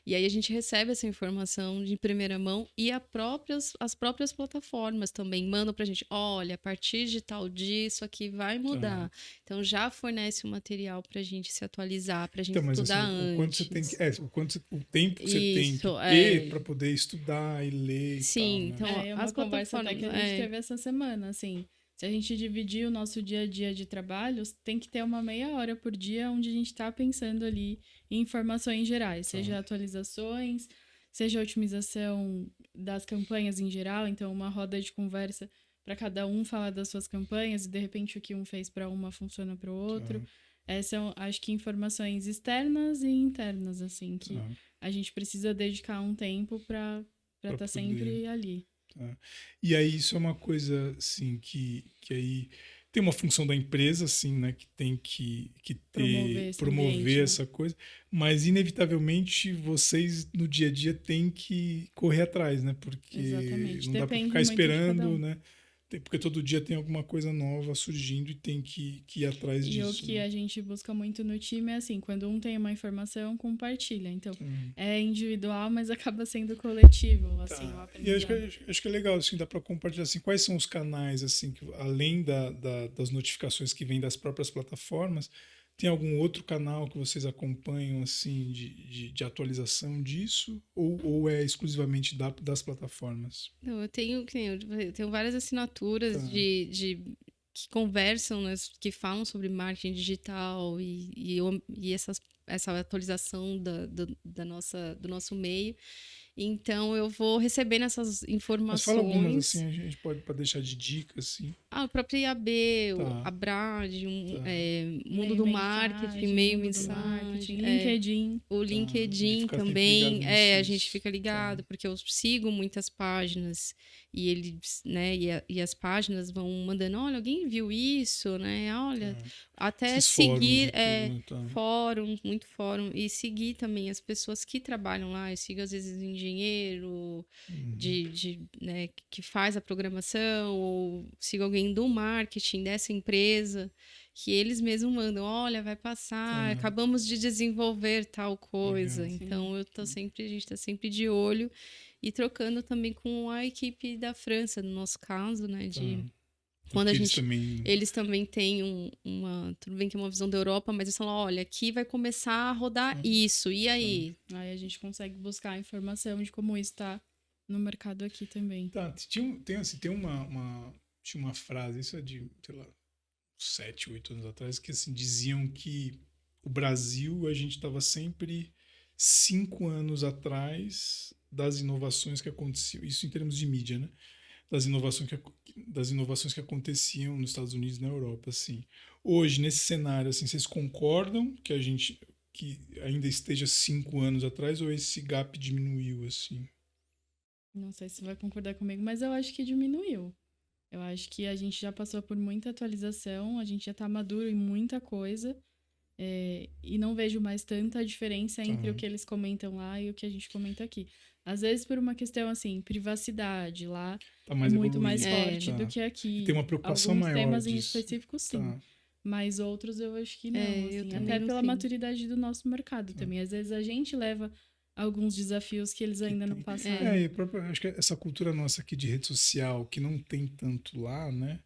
E aí a gente recebe essa informação de primeira mão e as próprias plataformas também mandam pra gente, olha, a partir de tal dia isso aqui vai mudar. Então já fornece o material pra gente se atualizar, pra gente estudar antes. O quanto você tem o tempo que você tem que ter para poder estudar e ler. Sim, e tal, né? então uma conversa até que a gente teve essa semana, assim. Se a gente dividir o nosso dia a dia de trabalho, tem que ter uma meia hora por dia onde a gente está pensando ali em informações gerais, seja atualizações, seja otimização das campanhas em geral, então uma roda de conversa para cada um falar das suas campanhas e de repente o que um fez para uma funciona para o outro. Essas são, acho que, informações externas e internas, assim, que a gente precisa dedicar um tempo para estar sempre ali. E aí isso é uma coisa assim que aí tem uma função da empresa, assim, né, que tem que promover essa coisa, mas inevitavelmente vocês no dia a dia têm que correr atrás, né, porque não dá para ficar esperando, né, porque todo dia tem alguma coisa nova surgindo e tem que ir atrás disso. E o que a gente busca muito no time é assim, quando um tem uma informação, compartilha. Então, é individual, mas acaba sendo coletivo, assim, o aprendizado. E acho que é legal, assim, dá para compartilhar, assim, quais são os canais, assim, que, além das notificações que vêm das próprias plataformas, Tem algum outro canal que vocês acompanham, assim, de atualização disso? Ou é exclusivamente das plataformas? Não, eu tenho várias assinaturas Tá. que conversam, né, que falam sobre marketing digital e essa atualização do nosso meio. Então, eu vou recebendo essas Mas fala algumas, informações. assim, a gente pode para deixar de dica, assim. O próprio IAB, Tá. a Brad, Tá. Mundo do Marketing, Meio Mundo do Mensagem, Marketing, LinkedIn. o A gente LinkedIn fica sempre também, ligado a nesses. gente fica ligado, porque eu sigo muitas páginas e eles, né, e as páginas vão mandando, olha, alguém viu isso, né, olha, até Esses fóruns seguir e tudo, né? Tá. fórum, muito fórum, e seguir também as pessoas que trabalham lá, eu sigo às vezes engenheiro, né, que faz a programação, ou sigo alguém do marketing dessa empresa, que eles mesmos mandam, olha, vai passar, Tá. acabamos de desenvolver tal coisa. Legal. Então, a gente está sempre de olho e trocando também com a equipe da França, no nosso caso, né, Tá. quando Porque eles também têm tudo bem que é uma visão da Europa, mas eles falam, olha, aqui vai começar a rodar isso, e aí? Aí a gente consegue buscar a informação de como isso está no mercado aqui também. Tá, tinha uma frase, isso é de, sei lá, 7, 8 anos atrás, que assim, diziam que o Brasil, a gente estava sempre 5 anos atrás das inovações que aconteciam, isso em termos de mídia, né? Das inovações que aconteciam nos Estados Unidos e na Europa, assim. Hoje, nesse cenário, assim, vocês concordam que ainda esteja 5 anos atrás ou esse gap diminuiu, assim? Não sei se você vai concordar comigo, mas eu acho que diminuiu. Eu acho que a gente já passou por muita atualização, a gente já tá maduro em muita coisa, e não vejo mais tanta diferença entre o que eles comentam lá e o que a gente comenta aqui. Às vezes por uma questão, assim, privacidade lá Tá é mais muito mais evoluído. forte Tá. do que aqui. E tem uma preocupação Alguns maior temas em disso. específico, sim. Tá. Mas outros eu acho que não. Eu Assim, também até não pela tenho. maturidade do nosso mercado também. Às vezes a gente leva alguns desafios que eles ainda não passaram. E acho que essa cultura nossa aqui de rede social, que não tem tanto lá, né?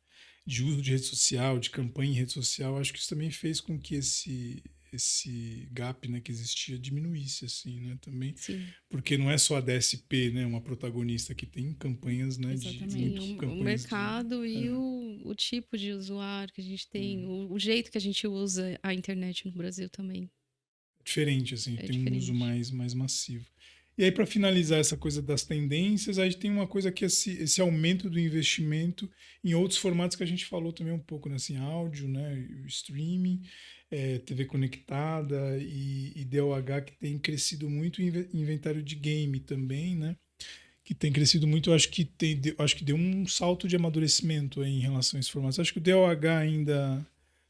De uso de rede social, de campanha em rede social, acho que isso também fez com que esse gap, né, que existia diminuísse, assim, né? Também. Sim. Porque não é só a DSP, né? Uma protagonista que tem campanhas, né? Exatamente. O mercado e o tipo de usuário que a gente tem, o jeito que a gente usa a internet no Brasil também. Diferente, assim, É tem um diferente. uso mais massivo. E aí, para finalizar essa coisa das tendências, a gente tem uma coisa que é esse aumento do investimento em outros formatos que a gente falou também um pouco, né? Assim, áudio, né? O streaming, TV conectada e DOH, que tem crescido muito, inventário de game também, né? Que tem crescido muito, acho que deu um salto de amadurecimento aí em relação a esses formatos. Acho que o DOH ainda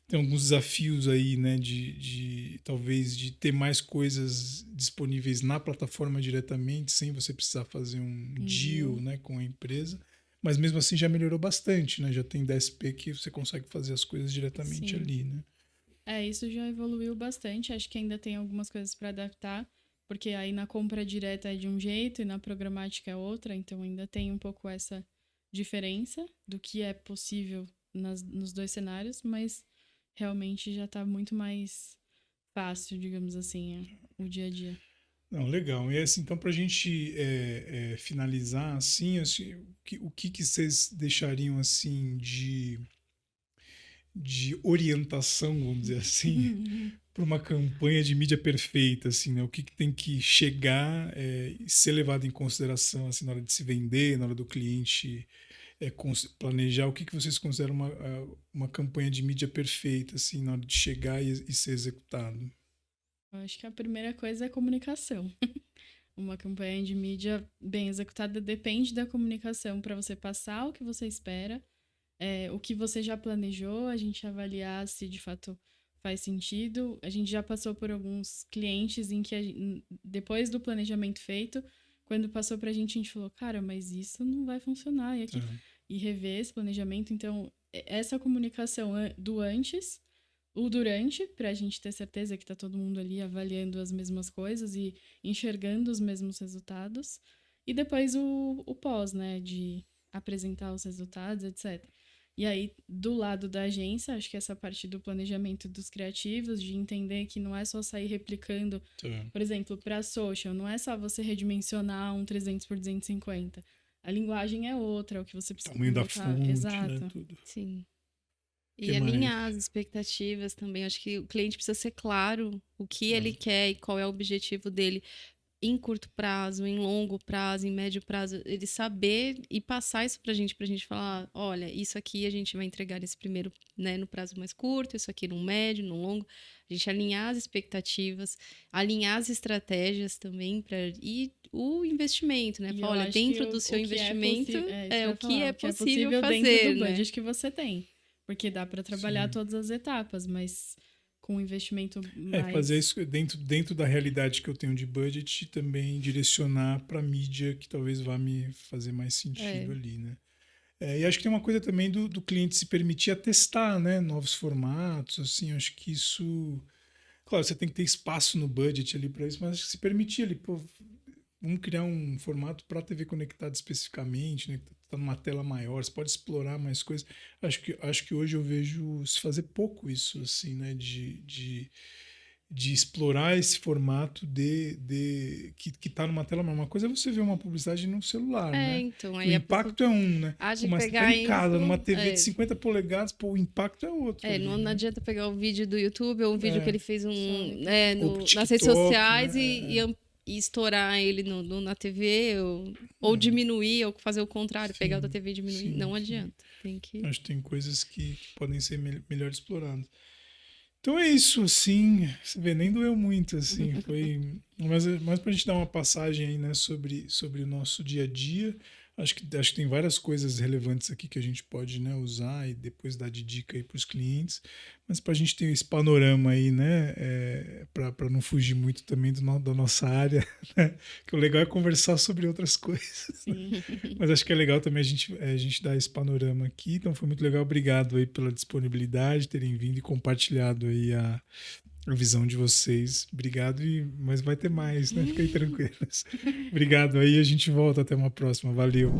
tem alguns desafios aí, né, de talvez de ter mais coisas disponíveis na plataforma diretamente, sem você precisar fazer um deal, né, com a empresa. Mas mesmo assim já melhorou bastante, né? Já tem DSP que você consegue fazer as coisas diretamente ali, né? Isso já evoluiu bastante. Acho que ainda tem algumas coisas para adaptar, porque aí na compra direta é de um jeito e na programática é outra, então ainda tem um pouco essa diferença do que é possível nos dois cenários, mas realmente já está muito mais fácil, digamos assim, o dia a dia. Não, legal. E assim, então, para a gente finalizar, assim, o que vocês deixariam assim de orientação, vamos dizer assim, para uma campanha de mídia perfeita, assim, né? O que tem que chegar e ser levado em consideração assim, na hora de se vender, na hora do cliente planejar? O que vocês consideram uma campanha de mídia perfeita, assim, na hora de chegar e ser executado? Eu acho que a primeira coisa é a comunicação. Uma campanha de mídia bem executada depende da comunicação para você passar o que você espera, o que você já planejou, a gente avaliar se de fato faz sentido. A gente já passou por alguns clientes em que, depois do planejamento feito, quando passou pra gente, a gente falou, cara, mas isso não vai funcionar. E rever esse planejamento. Então, essa comunicação do antes, o durante, pra gente ter certeza que tá todo mundo ali avaliando as mesmas coisas e enxergando os mesmos resultados. E depois o pós, né, de apresentar os resultados, etc. E aí, do lado da agência, acho que essa parte do planejamento dos criativos, de entender que não é só sair replicando, por exemplo, para social, não é só você redimensionar um 300 por 250. A linguagem é outra, é o que você precisa tamanho da colocar. fonte, Exato. né? Tudo. Sim. Que E alinhar mais? as expectativas também. Acho que o cliente precisa ser claro o que ele quer e qual é o objetivo dele em curto prazo, em longo prazo, em médio prazo. Ele saber e passar isso pra gente falar, olha, isso aqui a gente vai entregar nesse primeiro, né, no prazo mais curto, isso aqui no médio, no longo. A gente alinhar as expectativas, alinhar as estratégias também e o investimento, né? E Falar, eu olha, acho que dentro do seu o que investimento, isso o que é o possível dentro fazer, do né? budget que você tem. Porque dá para trabalhar Sim. todas as etapas, mas com um investimento mais... Fazer isso dentro da realidade que eu tenho de budget e também direcionar para mídia que talvez vá me fazer mais sentido ali, né? E acho que tem uma coisa também do cliente se permitir a testar, né? Novos formatos, assim, acho que isso... Claro, você tem que ter espaço no budget ali para isso, mas acho que se permitir ali, pô, vamos criar um formato para TV conectada especificamente, né? Tá numa tela maior, você pode explorar mais coisas. Acho que hoje eu vejo se fazer pouco isso, assim, né? De explorar esse formato que tá numa tela maior. Uma coisa é você ver uma publicidade no celular, né? Então, O aí a pessoa impacto é um, né? há de Mas você tá pegar em casa, isso, numa TV de 50 polegadas, pô, o impacto é outro. Ali, não né? adianta pegar o vídeo do YouTube ou um vídeo que ele fez Ou nas redes TikTok, sociais né? e estourar ele na TV ou diminuir ou fazer o contrário, Sim, pegar o da TV e diminuir. sim, Não sim. adianta. Tem que... Acho que tem coisas que podem ser melhor exploradas. Então é isso, assim, você vê, nem doeu muito, assim, foi... Mas pra gente dar uma passagem aí, né, sobre o nosso dia a dia, acho que tem várias coisas relevantes aqui que a gente pode, né, usar e depois dar de dica aí pros clientes, mas pra gente ter esse panorama aí, né, pra não fugir muito também da nossa área, né, que o legal é conversar sobre outras coisas, né? Mas acho que é legal também a gente dar esse panorama aqui, então foi muito legal, obrigado aí pela disponibilidade, terem vindo e compartilhado aí a visão de vocês. Obrigado, mas vai ter mais, né? Fiquem tranquilos. Obrigado aí, a gente volta até uma próxima. Valeu.